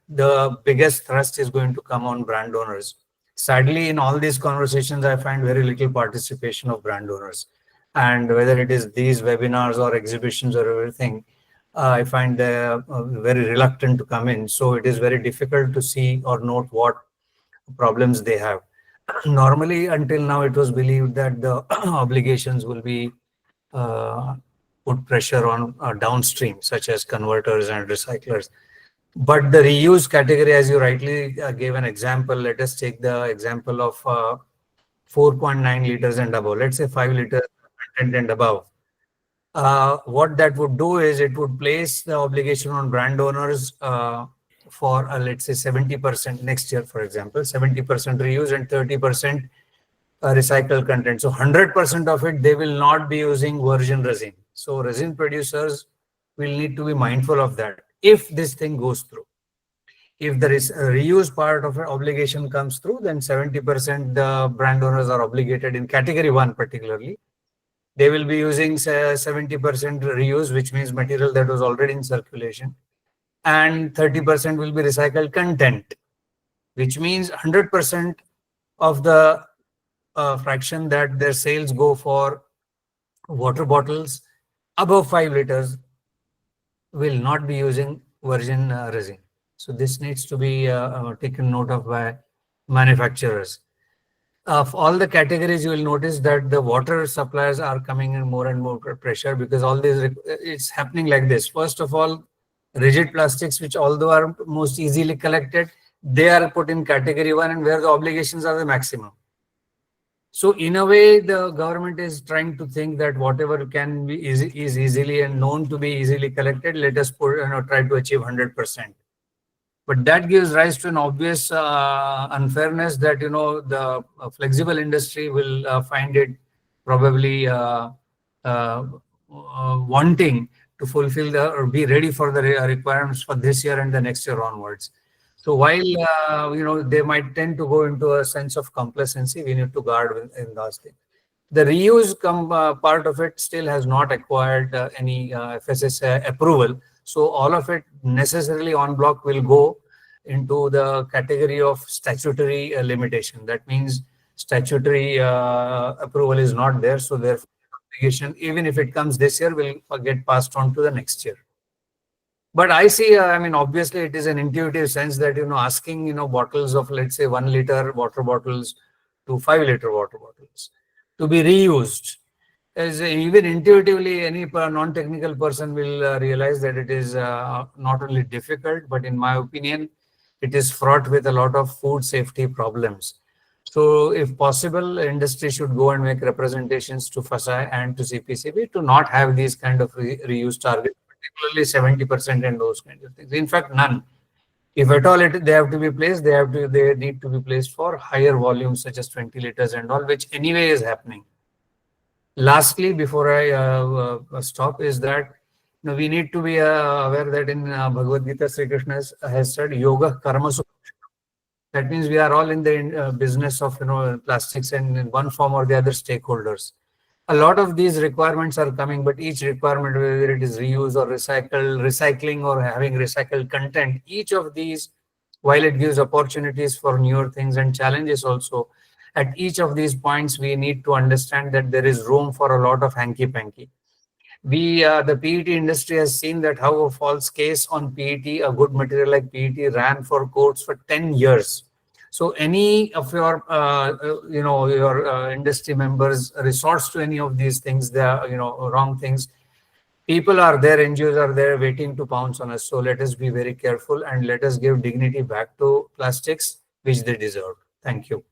the biggest thrust is going to come on brand owners. Sadly, in all these conversations, I find very little participation of brand owners. And whether it is these webinars or exhibitions or everything, I find they're very reluctant to come in. So it is very difficult to see or note what problems they have. Normally, until now, it was believed that the obligations will be put pressure on downstream, such as converters and recyclers. But the reuse category, as you rightly gave an example, let us take the example of 4.9 liters and above. Let's say 5 liters content and above. What that would do is it would place the obligation on brand owners for, let's say, 70% next year, for example, 70% reuse and 30% recycled content. So 100% of it, they will not be using virgin resin. So resin producers will need to be mindful of that if this thing goes through. If there is a reuse part of an obligation comes through, then 70% the brand owners are obligated in category 1 particularly. They will be using 70% reuse, which means material that was already in circulation, and 30% will be recycled content, which means 100% of the fraction that their sales go for water bottles above 5 liters will not be using virgin resin. So this needs to be taken note of by manufacturers. Of all the categories, you will notice that the water suppliers are coming in more and more pressure, because all this, it's happening like this. First of all, rigid plastics, which although are most easily collected, they are put in category 1, and where the obligations are the maximum. So in a way, the government is trying to think that whatever can be is easily and known to be easily collected, let us try to achieve 100%. But that gives rise to an obvious unfairness that, the flexible industry will find it probably wanting to fulfill or be ready for the requirements for this year and the next year onwards. So while, they might tend to go into a sense of complacency, we need to guard in those things. The reuse part of it still has not acquired any FSS approval. So all of it necessarily on block will go into the category of statutory limitation. That means statutory approval is not there. So therefore, obligation, even if it comes this year, will get passed on to the next year. But I see, obviously it is an intuitive sense that, asking, bottles of, let's say, 1 liter water bottles to 5 liter water bottles to be reused, as even intuitively any non-technical person will realize that it is not only difficult, but in my opinion, it is fraught with a lot of food safety problems. So if possible, industry should go and make representations to FSI and to CPCB to not have these kind of reuse targets, particularly 70% and those kinds of things. In fact, none. If at all they have to be placed, they need to be placed for higher volumes, such as 20 liters and all, which anyway is happening. Lastly, before I stop, is that we need to be aware that in Bhagavad Gita, Sri Krishna has said, Yoga Karma Sukha. That means we are all in the business of plastics and in one form or the other stakeholders. A lot of these requirements are coming, but each requirement, whether it is reuse or recycling or having recycled content, each of these, while it gives opportunities for newer things and challenges also, at each of these points, we need to understand that there is room for a lot of hanky-panky. The PET industry has seen that how a false case on PET, a good material like PET, ran for courts for 10 years. So any of your, your industry members resorts to any of these things, they are, wrong things. People are there, NGOs are there waiting to pounce on us. So let us be very careful and let us give dignity back to plastics, which they deserve. Thank you.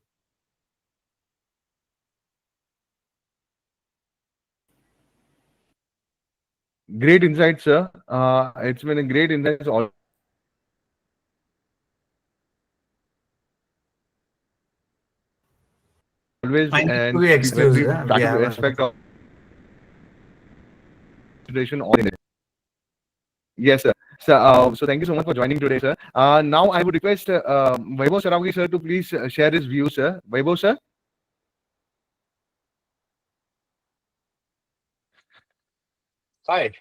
Great insight, sir. It's been a great insight. Always, I need to and be excused. every We have aspect of consideration on it. Yes, sir. So thank you so much for joining today, sir. Now I would request Vaibhav Saravgi, sir, to please share his views, sir. Vaibhav, sir. Hi.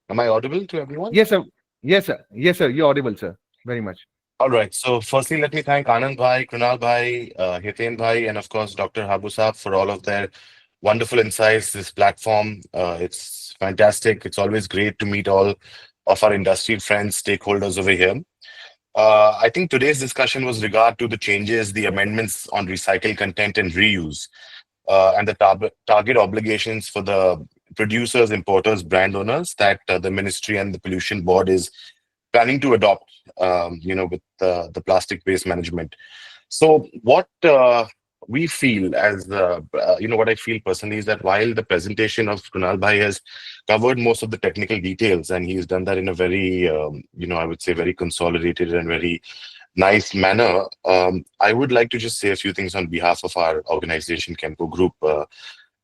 Am I audible to everyone? Yes, sir. Yes, sir. Yes, sir. You're audible, sir. Very much. All right. So firstly, let me thank Anand Bhai, Krunal Bhai, Hiten Bhai, and of course, Dr. Habu Saab for all of their wonderful insights. This platform, it's fantastic. It's always great to meet all of our industry friends, stakeholders over here. I think today's discussion was regard to the changes, the amendments on recycled content and reuse, and the target obligations for the producers, importers, brand owners that the ministry and the pollution board is planning to adopt, with the plastic waste management. So what we feel as, what I feel personally is that while the presentation of Kunal Bhai has covered most of the technical details, and he's done that in a very, I would say very consolidated and very nice manner, I would like to just say a few things on behalf of our organization, Chemco Group.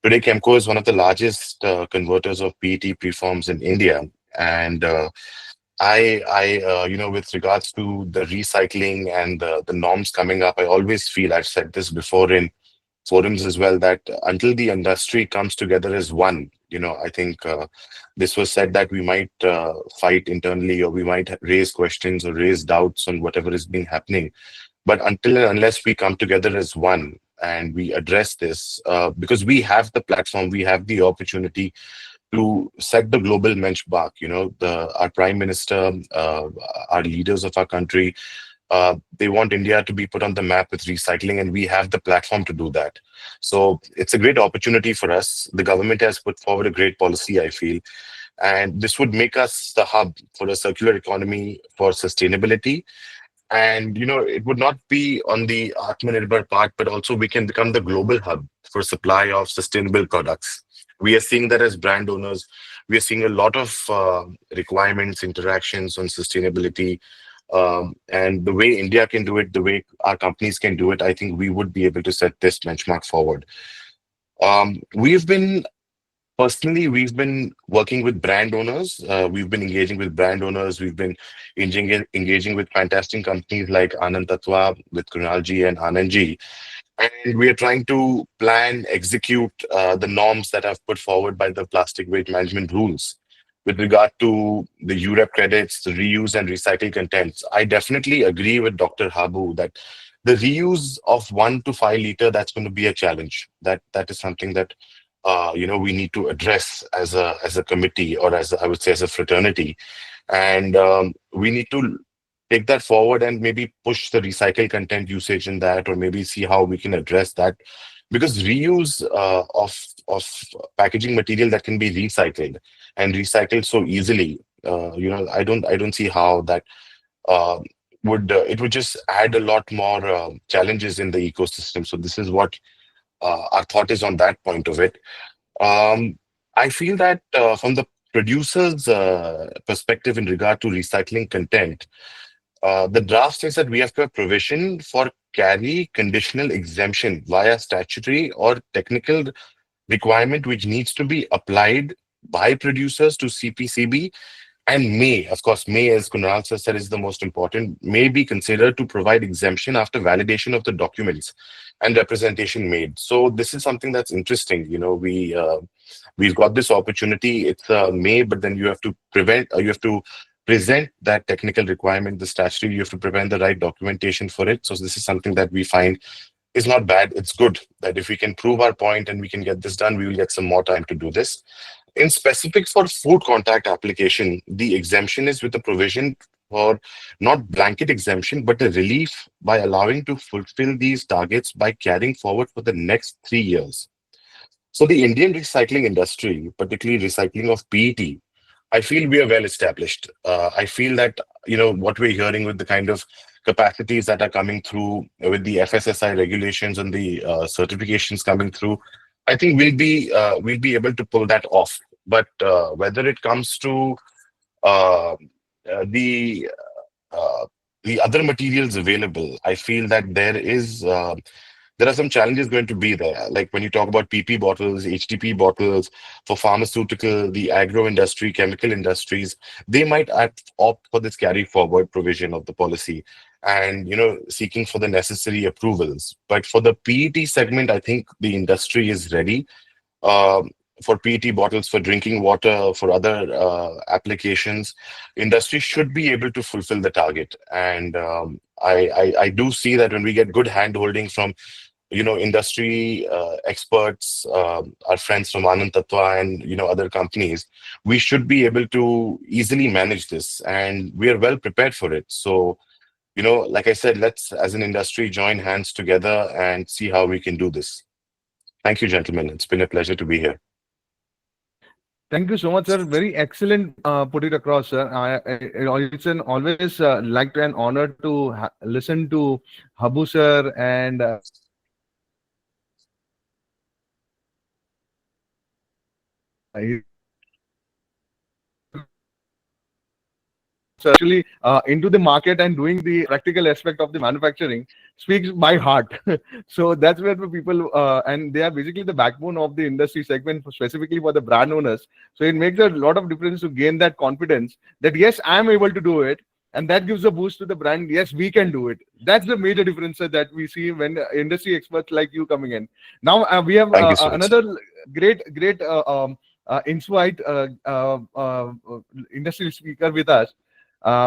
Today, Chemco is one of the largest converters of PET preforms in India, and with regards to the recycling and the norms coming up, I always feel, I've said this before in forums as well, that until the industry comes together as one, I think this was said that we might fight internally, or we might raise questions or raise doubts on whatever is being happening. But until and unless we come together as one and we address this, because we have the platform, we have the opportunity to set the global benchmark. Our prime minister, our leaders of our country, they want India to be put on the map with recycling, and we have the platform to do that. So it's a great opportunity for us. The government has put forward a great policy, I feel, and this would make us the hub for a circular economy, for sustainability. And it would not be on the Atmanirbhar part, but also we can become the global hub for supply of sustainable products. We are seeing that as brand owners, we are seeing a lot of requirements, interactions on sustainability. And the way India can do it, the way our companies can do it, I think we would be able to set this benchmark forward. We've been working with brand owners. We've been engaging with brand owners. We've been engaging with fantastic companies like Anand Tatwa, with Krunalji and Anandji. And we are trying to plan, execute the norms that have put forward by the plastic waste management rules with regard to the UREP credits, the reuse and recycle contents. I definitely agree with Dr. Habu that the reuse of 1 to 5 liter, that's going to be a challenge. That is something that we need to address as a committee, or I would say as a fraternity, and we need to take that forward and maybe push the recycled content usage in that, or maybe see how we can address that, because reuse of packaging material that can be recycled and recycled so easily, I don't see how that it would just add a lot more challenges in the ecosystem. So this is what our thought is on that point of it. I feel that from the producer's perspective in regard to recycling content, the draft says that we have to have provision for carry conditional exemption via statutory or technical requirement, which needs to be applied by producers to CPCB And may, of course, may, as Kunal sir said, is the most important, may be considered to provide exemption after validation of the documents and representation made. So this is something that's interesting. We've got this opportunity. It's may, but then you have to you have to present that technical requirement, the statutory. You have to prevent the right documentation for it. So this is something that we find is not bad. It's good that if we can prove our point and we can get this done, we will get some more time to do this. In specific for food contact application, the exemption is with a provision for not blanket exemption, but a relief by allowing to fulfill these targets by carrying forward for the next 3 years. So the Indian recycling industry, particularly recycling of PET, I feel we are well established. I feel that what we're hearing with the kind of capacities that are coming through with the FSSI regulations and the certifications coming through, I think we'll be able to pull that off. But whether it comes to uh, the the other materials available, I feel that there are some challenges going to be there. Like when you talk about PP bottles, HTP bottles for pharmaceutical, the agro industry, chemical industries, they might opt for this carry forward provision of the policy and seeking for the necessary approvals. But for the PET segment, I think the industry is ready. For PET bottles, for drinking water, for other applications, industry should be able to fulfill the target. And I do see that when we get good hand holding from industry experts, our friends from Anand Tatwa and other companies, we should be able to easily manage this, and we are well prepared for it. So like I said, let's as an industry join hands together and see how we can do this. Thank you, gentlemen. It's been a pleasure to be here. Thank you so much, sir. Very excellent. Put it across, sir. It's an always like an honor to listen to Habu sir and actually into the market and doing the practical aspect of the manufacturing speaks by heart. So that's where the people and they are basically the backbone of the industry segment, specifically for the brand owners. So it makes a lot of difference to gain that confidence that yes, I'm able to do it, and that gives a boost to the brand. Yes, we can do it. That's the major difference that we see when industry experts like you coming in. Now we have Thank you so much. another great insight industry speaker with us.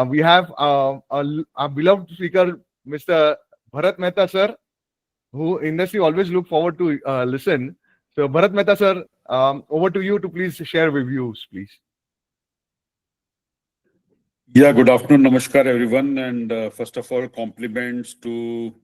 We have our beloved speaker, Mr. Bharat Mehta, sir, who industry always look forward to listen. So, Bharat Mehta, sir, over to you to please share reviews, please. Yeah, good afternoon, namaskar, everyone. And first of all, compliments to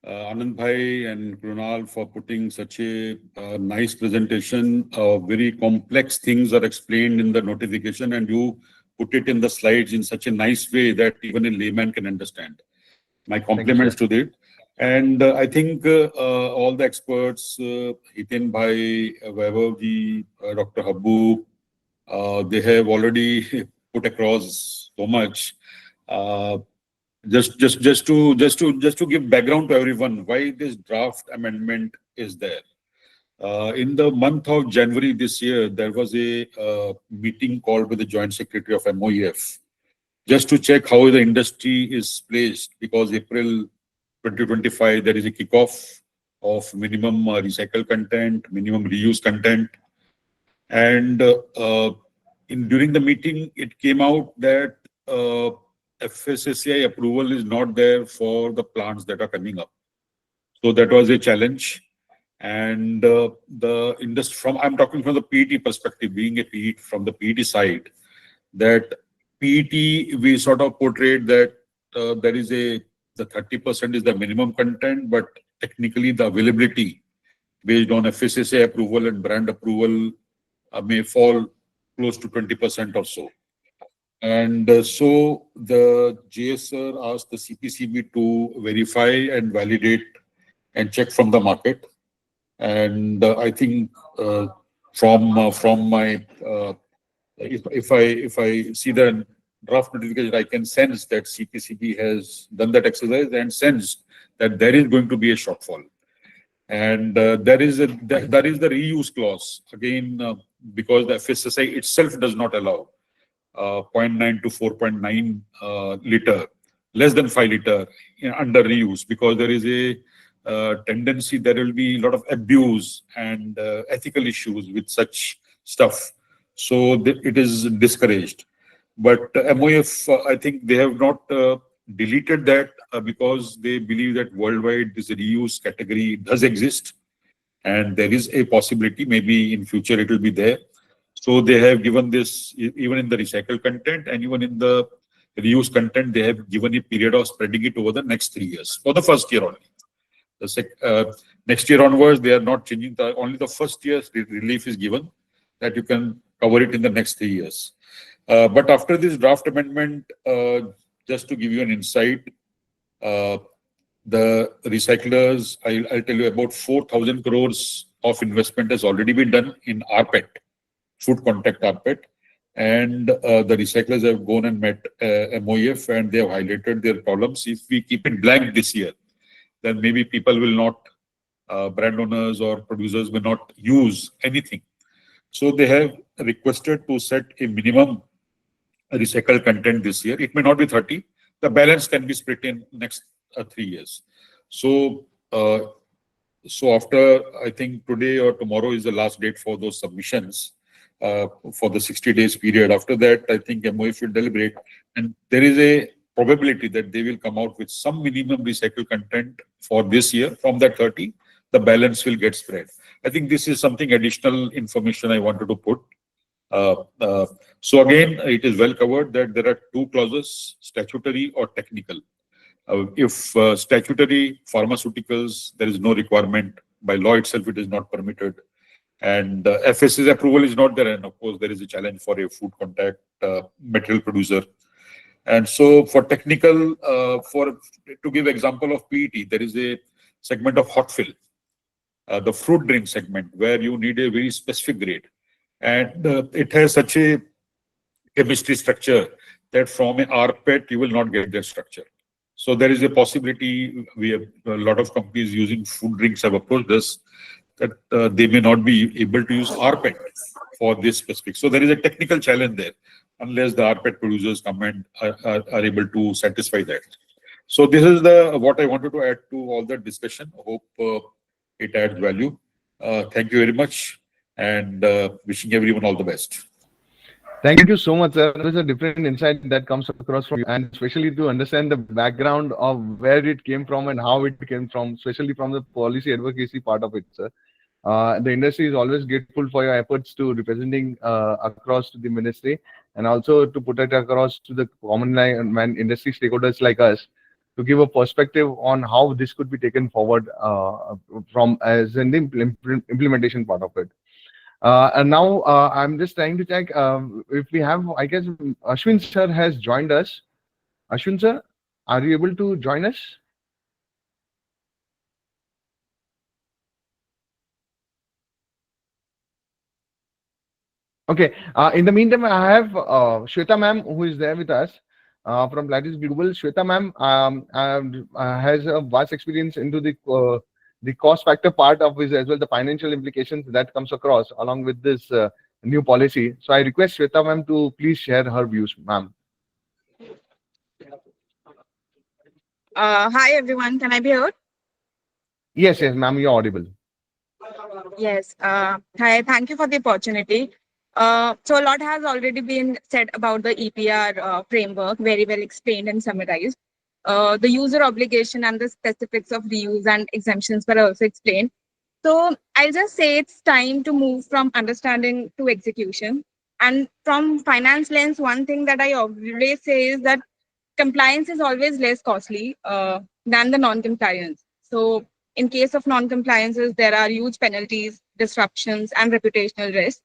Anand Bhai and Krunal for putting such a nice presentation. Very complex things are explained in the notification, and you put it in the slides in such a nice way that even a layman can understand. My compliments to that. And I think all the experts, Hitin Bhai, Vaibhav ji, Dr. Habu, they have already put across so much. Just to give background to everyone, why this draft amendment is there. In the month of January this year, there was a meeting called with the Joint Secretary of MOEF just to check how the industry is placed, because April 2025, there is a kickoff of minimum recycle content, minimum reuse content. And during the meeting, it came out that FSSAI approval is not there for the plants that are coming up. So that was a challenge. And the industry, I'm talking from the PET perspective, being a PET from the PET side, that PET, we sort of portrayed that there is the 30% is the minimum content, but technically the availability based on FSSAI approval and brand approval may fall close to 20% or so. And so the JSR asked the CPCB to verify and validate and check from the market. And I think from my if I see the draft notification, I can sense that CPCB has done that exercise and sensed that there is going to be a shortfall. And there is the reuse clause again, because the FSSAI itself does not allow. 0.9 to 4.9 liter, less than 5 liter under reuse, because there is a tendency there will be a lot of abuse and ethical issues with such stuff. So it is discouraged. But MOF, I think they have not deleted that because they believe that worldwide this reuse category does exist, and there is a possibility maybe in future it will be there. So they have given this even in the recycled content and even in the reuse content, they have given a period of spreading it over the next 3 years for the first year only. Next year onwards, they are not changing. Only the first year's relief is given that you can cover it in the next 3 years. But after this draft amendment, just to give you an insight, the recyclers, I'll tell you about 4,000 crores of investment has already been done in rPET, food contact rPET. And the recyclers have gone and met MOF and they have highlighted their problems. If we keep it blank this year, then maybe people will not, brand owners or producers will not use anything. So they have requested to set a minimum recycled content this year. It may not be 30. The balance can be split in next 3 years. So, so after, I think today or tomorrow is the last date for those submissions for the 60 days period. After that, I think MOF will deliberate, and there is a probability that they will come out with some minimum recycled content for this year. From that 30, the balance will get spread. I think this is something additional information I wanted to put. So again, it is well covered that there are 2 clauses, statutory or technical. If statutory pharmaceuticals, there is no requirement. By law itself, it is not permitted. And FS's approval is not there. And of course, there is a challenge for a food contact material producer. And so for technical, to give example of PET, there is a segment of hot fill, the fruit drink segment, where you need a very specific grade. And it has such a chemistry structure that from a rPET, you will not get that structure. So there is a possibility, we have a lot of companies using food drinks have approached us that they may not be able to use rPET for this specific. So there is a technical challenge there, unless the rPET producers come and are able to satisfy that. So this is what I wanted to add to all the discussion. I hope it adds value. Thank you very much, and wishing everyone all the best. Thank you so much, sir. There's a different insight that comes across from you, and especially to understand the background of where it came from and how it came from, especially from the policy advocacy part of it, sir. The industry is always grateful for your efforts to representing across to the ministry, and also to put it across to the common man industry stakeholders like us, to give a perspective on how this could be taken forward from as in the implementation part of it. And now I'm just trying to check if we have, I guess Ashwin sir has joined us. Ashwin sir, are you able to join us? Okay. In the meantime, I have Shweta ma'am who is there with us from Lattice Global. Shweta ma'am has a vast experience into the cost factor part of it, as well the financial implications that comes across along with this new policy. So I request Shweta ma'am to please share her views, ma'am. Hi everyone, can I be heard? Yes, ma'am, you're audible. Yes. Hi, thank you for the opportunity. So a lot has already been said about the EPR framework, very well explained and summarized. The user obligation and the specifics of reuse and exemptions were also explained. So I'll just say it's time to move from understanding to execution. And from finance lens, one thing that I always say is that compliance is always less costly than the non-compliance. So in case of non-compliances, there are huge penalties, disruptions, and reputational risks.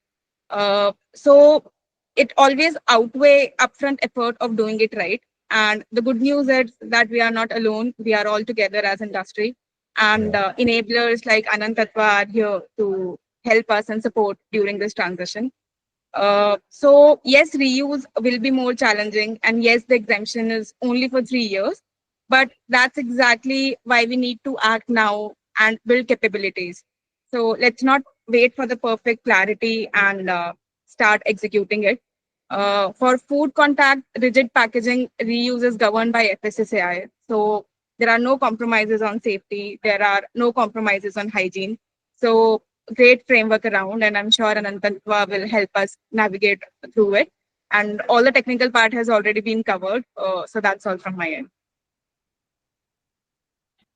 So it always outweigh upfront effort of doing it right. And the good news is that we are not alone. We are all together as industry. And enablers like Anand Tatwa are here to help us and support during this transition. So yes, reuse will be more challenging. And yes, the exemption is only for 3 years. But that's exactly why we need to act now and build capabilities. So let's not wait for the perfect clarity and start executing it. For food contact, rigid packaging reuse is governed by FSSAI. So there are no compromises on safety. There are no compromises on hygiene. So great framework around, and I'm sure Anantantva will help us navigate through it. And all the technical part has already been covered. So that's all from my end.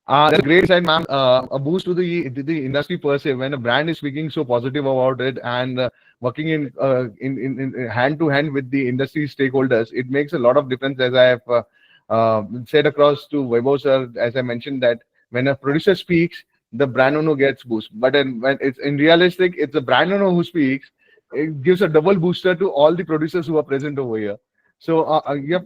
That's a great side, ma'am. A boost to the industry per se when a brand is speaking so positive about it and working in hand to hand with the industry stakeholders. It makes a lot of difference, as I have said across to Vaibhav sir, as I mentioned that when a producer speaks, the brand owner gets boost. But when it's in realistic, it's the brand owner who speaks. It gives a double booster to all the producers who are present over here. So you have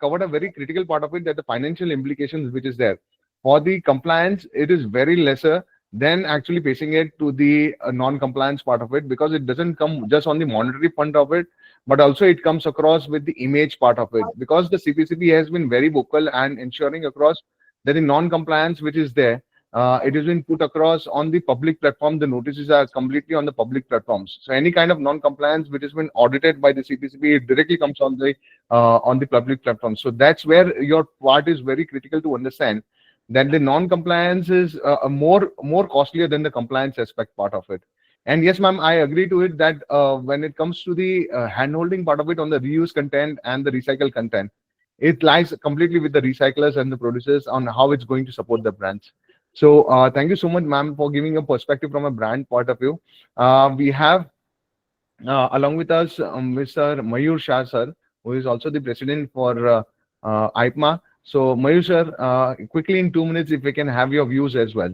covered a very critical part of it, that the financial implications which is there. For the compliance, it is very lesser than actually facing it to the non-compliance part of it, because it doesn't come just on the monetary front of it, but also it comes across with the image part of it. Because the CPCB has been very vocal and ensuring across that the non-compliance which is there, it has been put across on the public platform. The notices are completely on the public platforms. So any kind of non-compliance which has been audited by the CPCB, it directly comes on the public platform. So that's where your part is very critical to understand, that the non-compliance is more costlier than the compliance aspect part of it. And yes, ma'am, I agree to it that when it comes to the hand-holding part of it on the reuse content and the recycle content, it lies completely with the recyclers and the producers on how it's going to support the brands. So thank you so much, ma'am, for giving a perspective from a brand point of view. We have along with us Mr. Mayur Shah, sir, who is also the president for IPMA. So, Mayur sir, quickly in 2 minutes, if we can have your views as well.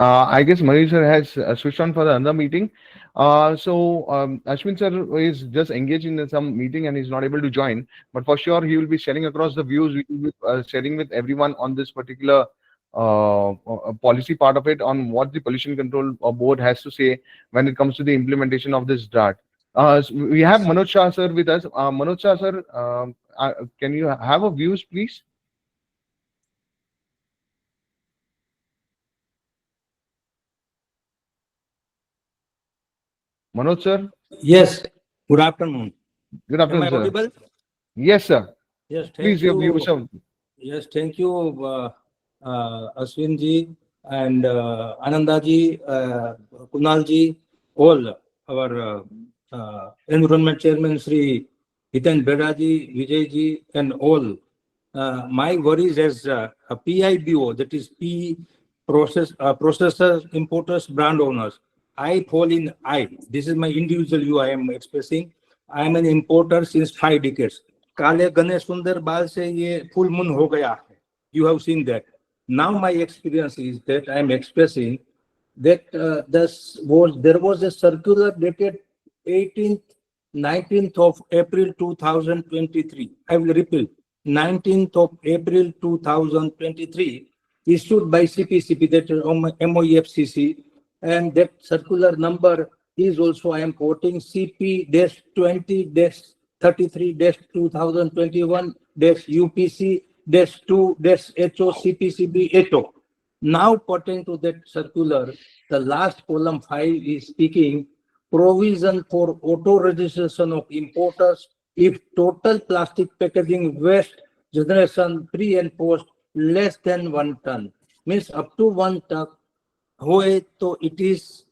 I guess Mayur sir has switched on for the another meeting. Ashwin sir is just engaged in some meeting and is not able to join. But for sure, he will be sharing across the views. We will be sharing with everyone on this particular policy part of it, on what the pollution control board has to say when it comes to the implementation of this draft. We have Manoj Shah sir with us. Manoj Shah sir, can you have a views, please? Manoj sir. Yes. Good afternoon. Good afternoon, Am I sir. audible? Yes, sir. Yes. Thank Please, your views, sir. Yes. Thank you, Ashwin ji and Ananda ji, Kunal ji, all our environment chairman Sri Hiten Beda ji, Vijay ji, and all. My worries as a PIBO, that is processors, importers, brand owners. I fall in I. This is my individual view I am expressing. I am an importer since 5 decades. काले गणेश सुंदर बाल से ये full moon हो गया है. You have seen that. Now my experience is that I am expressing that there was a circular dated 19th of April 2023. I will repeat, 19th of April 2023, issued by CPCB, that is MOEFCC, and that circular number is also, I am quoting, CP-20-33-2021-UPC-2-HO CPCB-8O. Now pertaining to that circular, the last column 5 is speaking provision for auto registration of importers if total plastic packaging waste generation pre and post less than 1 ton. Means up to 1 ton, so it is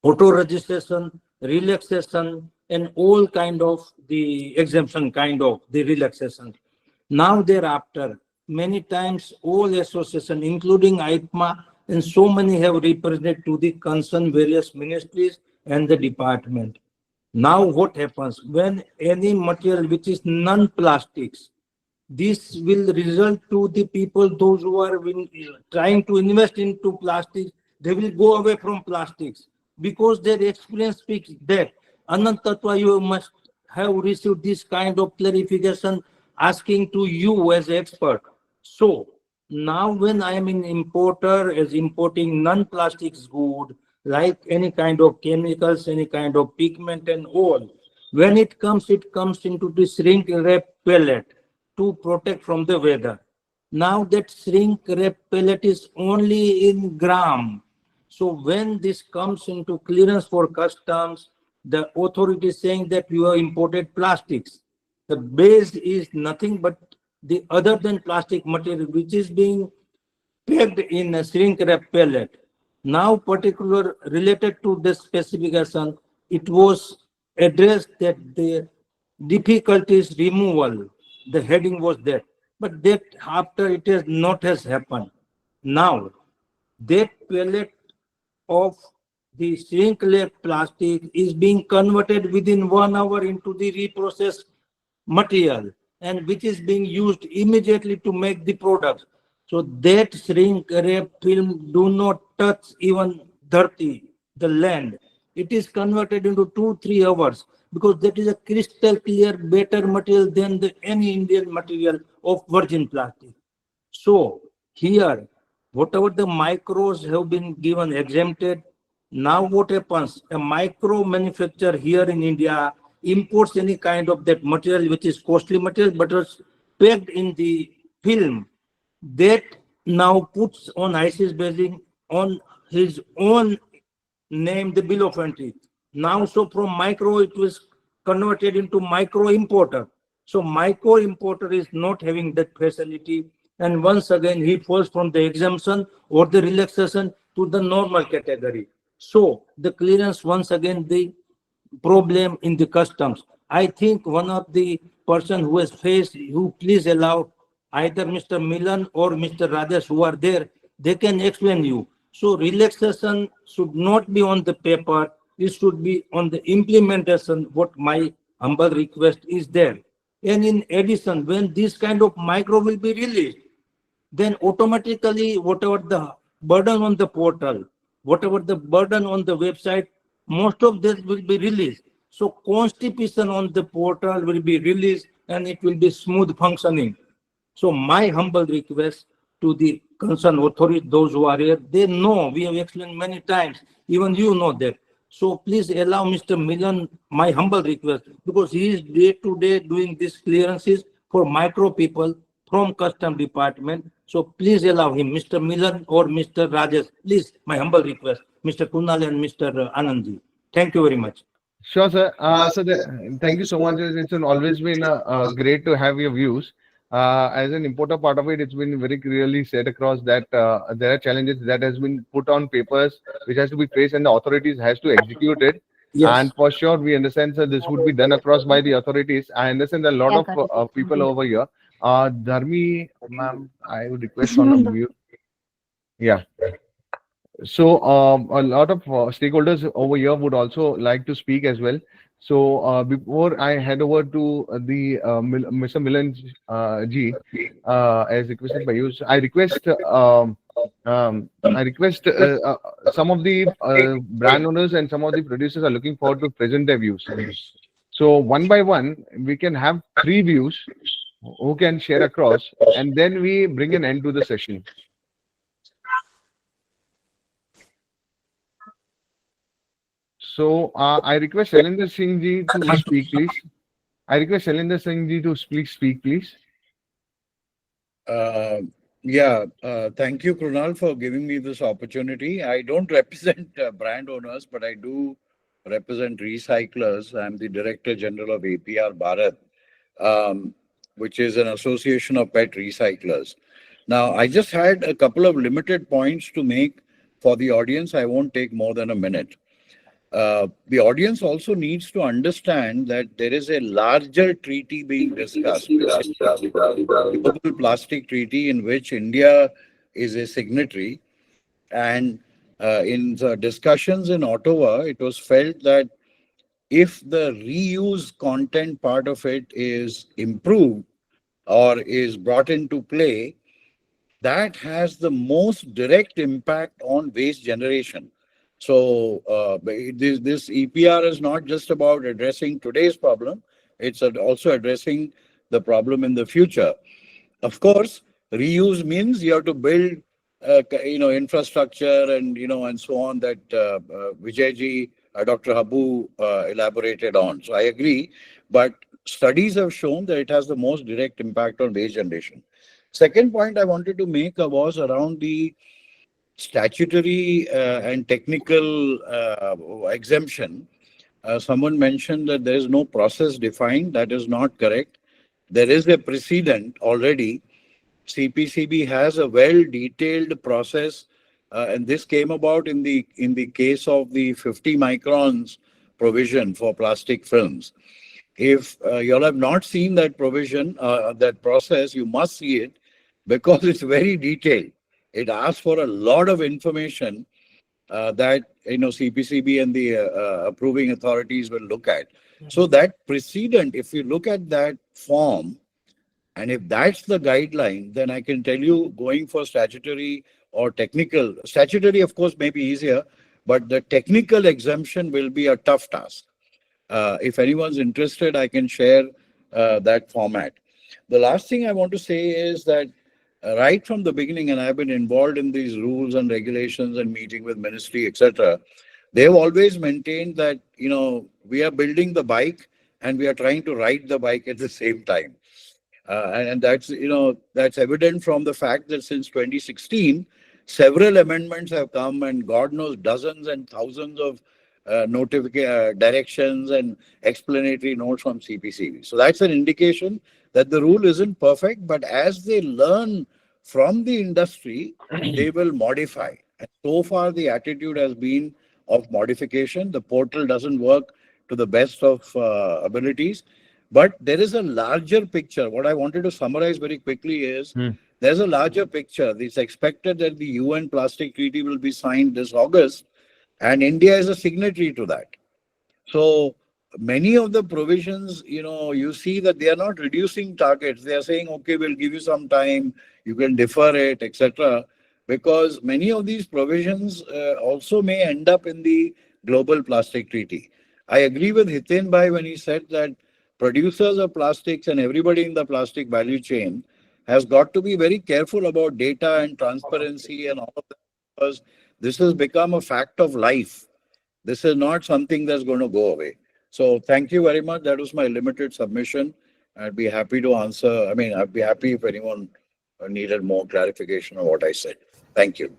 auto registration, relaxation, and all kind of the exemption, kind of the relaxation. Now thereafter, many times all association, including IPMA, and so many have represented to the concerned various ministries and the department. Now what happens when any material which is non-plastics, this will result to the people, those who are trying to invest into plastics, they will go away from plastics because their experience speaks that. Anant Tatwa, you must have received this kind of clarification asking to you as expert. So now when I am an importer, as importing non-plastics good, like any kind of chemicals, any kind of pigment and all, when it comes into the shrink wrap pellet. to protect from the weather. Now that shrink wrap pellet is only in gram. So when this comes into clearance for customs, the authority is saying that you have imported plastics. The base is nothing but the other than plastic material which is being packed in a shrink wrap pellet. Now particular related to the specification, it was addressed that the difficulties removal, the heading was there. But that after it has not has happened. Now that pellet of the shrink wrap plastic is being converted within 1 hour into the reprocessed material and which is being used immediately to make the product. So that shrink wrap film do not touch even dirty, the land. It is converted into 2-3 hours because that is a crystal clear better material than the any Indian material of virgin plastic. So here, whatever the micros have been given exempted, now what happens? A micro manufacturer here in India imports any kind of that material which is costly material but is packed in the film that now puts on ISIS basing on his own name the bill of entry. Now so from micro it was converted into micro importer. So micro importer is not having that facility and once again he falls from the exemption or the relaxation to the normal category. So the clearance once again the problem in the customs. I think one of the person who has faced, who please allow either Mr. Milan or Mr. Rajesh who are there, they can explain you. So relaxation should not be on the paper, it should be on the implementation, what my humble request is there. And in addition, when this kind of micro will be released, then automatically whatever the burden on the portal, whatever the burden on the website, most of this will be released. So constipation on the portal will be released and it will be smooth functioning. So my humble request to the concerned authorities, those who are here, they know, we have explained many times, even you know that. So please allow Mr. Milan, my humble request, because he is day to day doing these clearances for micro people from custom department. So please allow him, Mr. Milan or Mr. Rajesh, please, my humble request, Mr. Kunal and Mr. Anandji. Thank you very much. Sure, sir. Thank you so much. It's always been great to have your views. As an important part of it, it's been very clearly said across that there are challenges that has been put on papers, which has to be faced, and the authorities has to execute it. Yes. And for sure, we understand, sir, this would be done across by the authorities. I understand a lot of people over here. Dharmi, ma'am, I would request on a mute. Yeah. So a lot of stakeholders over here would also like to speak as well. So before I head over to the Mr. Milan ji, as requested by you, I request some of the brand owners and some of the producers are looking forward to present their views. So one by one, we can have 3 views who can share across, and then we bring an end to the session. So I request Shailendra Singh ji to speak, please. I request Shailendra Singh ji to speak, please. Thank you, Krunal, for giving me this opportunity. I don't represent brand owners, but I do represent recyclers. I'm the Director General of APR Bharat, which is an association of pet recyclers. Now, I just had a couple of limited points to make for the audience. I won't take more than a minute. The audience also needs to understand that there is a larger treaty being discussed, the Global Plastic Treaty, in which India is a signatory. And in the discussions in Ottawa, it was felt that if the reuse content part of it is improved or is brought into play, that has the most direct impact on waste generation. So this EPR is not just about addressing today's problem, it's also addressing the problem in the future. Of course, reuse means you have to build infrastructure and and so on that Vijayji, Dr. Habu elaborated on. So I agree, but studies have shown that it has the most direct impact on waste generation. Second point I wanted to make was around the statutory and technical exemption. Someone mentioned that there is no process defined. That is not correct. There is a precedent already. CPCB has a well-detailed process, and this came about in the case of the 50 microns provision for plastic films. If you all have not seen that provision, that process, you must see it because it's very detailed. It asks for a lot of information that CPCB and the approving authorities will look at. So that precedent, if you look at that form, and if that's the guideline, then I can tell you going for statutory or technical, statutory of course may be easier, but the technical exemption will be a tough task. If anyone's interested, I can share that format. The last thing I want to say is that right from the beginning, and I've been involved in these rules and regulations and meeting with ministry, etc., they've always maintained that, we are building the bike and we are trying to ride the bike at the same time. And that's evident from the fact that since 2016, several amendments have come and God knows dozens and thousands of directions and explanatory notes from CPCB. So that's an indication that the rule isn't perfect, but as they learn from the industry, they will modify. And so far, the attitude has been of modification. The portal doesn't work to the best of abilities. But there is a larger picture. What I wanted to summarize very quickly is there's a larger picture. It's expected that the UN Plastic Treaty will be signed this August, and India is a signatory to that. So many of the provisions, you see that they are not reducing targets. They are saying, okay, we'll give you some time, you can defer it, etc. Because many of these provisions also may end up in the Global Plastic Treaty. I agree with Hiten Bhai when he said that producers of plastics and everybody in the plastic value chain has got to be very careful about data and transparency and all of that, because this has become a fact of life. This is not something that's going to go away. So thank you very much. That was my limited submission. I'd be happy to answer. I'd be happy if anyone needed more clarification on what I said. Thank you.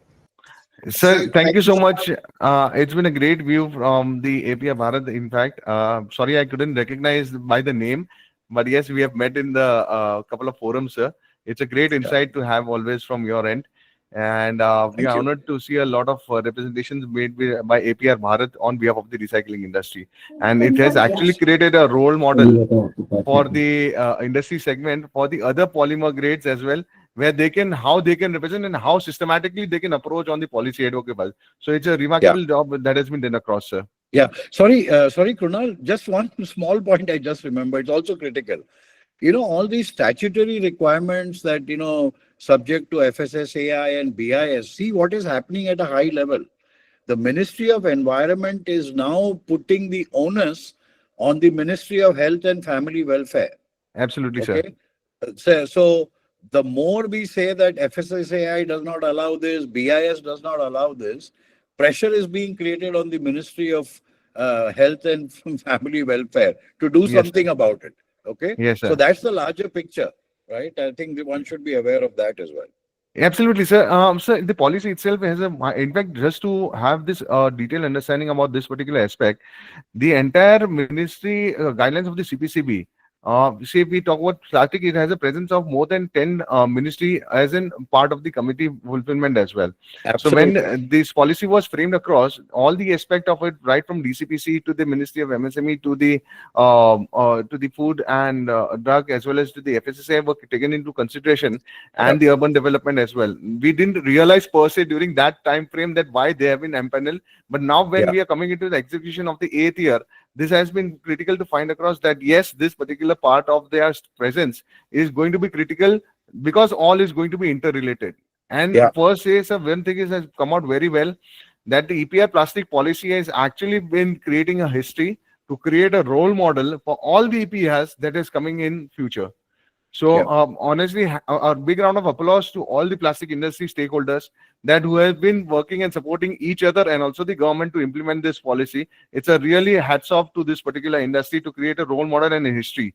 Sir, thank you so much. It's been a great view from the API Bharat. In fact, sorry I couldn't recognize by the name, but yes, we have met in the couple of forums, sir. It's a great insight to have always from your end. And we are honored to see a lot of representations made by APR Bharat on behalf of the recycling industry. And it has actually created a role model for the industry segment for the other polymer grades as well, where how they can represent and how systematically they can approach on the policy advocate. So it's a remarkable job that has been done across, sir. Yeah. Sorry, Krunal, just one small point I just remember. It's also critical. All these statutory requirements that, subject to FSSAI and BIS, see what is happening at a high level. The Ministry of Environment is now putting the onus on the Ministry of Health and Family Welfare. Absolutely, okay? Sir. So the more we say that FSSAI does not allow this, BIS does not allow this, pressure is being created on the Ministry of Health and Family Welfare to do something about it. Okay. Yes, sir. So that's the larger picture, right? I think one should be aware of that as well. Absolutely, sir. Sir, the policy itself has in fact, just to have this detailed understanding about this particular aspect, the entire ministry guidelines of the CPCB. See, if we talk about plastic, it has a presence of more than 10 ministry as in part of the committee fulfillment as well. Absolutely. So when this policy was framed across, all the aspect of it, right from DCPC to the Ministry of MSME to the food and drug as well as to the FSSAI were taken into consideration, and the urban development as well. We didn't realize per se during that time frame that why they have been empaneled, but now when we are coming into the execution of the 8th year, this has been critical to find across that yes, this particular part of their presence is going to be critical because all is going to be interrelated. And per se, sir, one thing has come out very well that the EPR plastic policy has actually been creating a history to create a role model for all the EPRs that is coming in future. So honestly, a big round of applause to all the plastic industry stakeholders that who have been working and supporting each other and also the government to implement this policy. It's a really hats off to this particular industry to create a role model and a history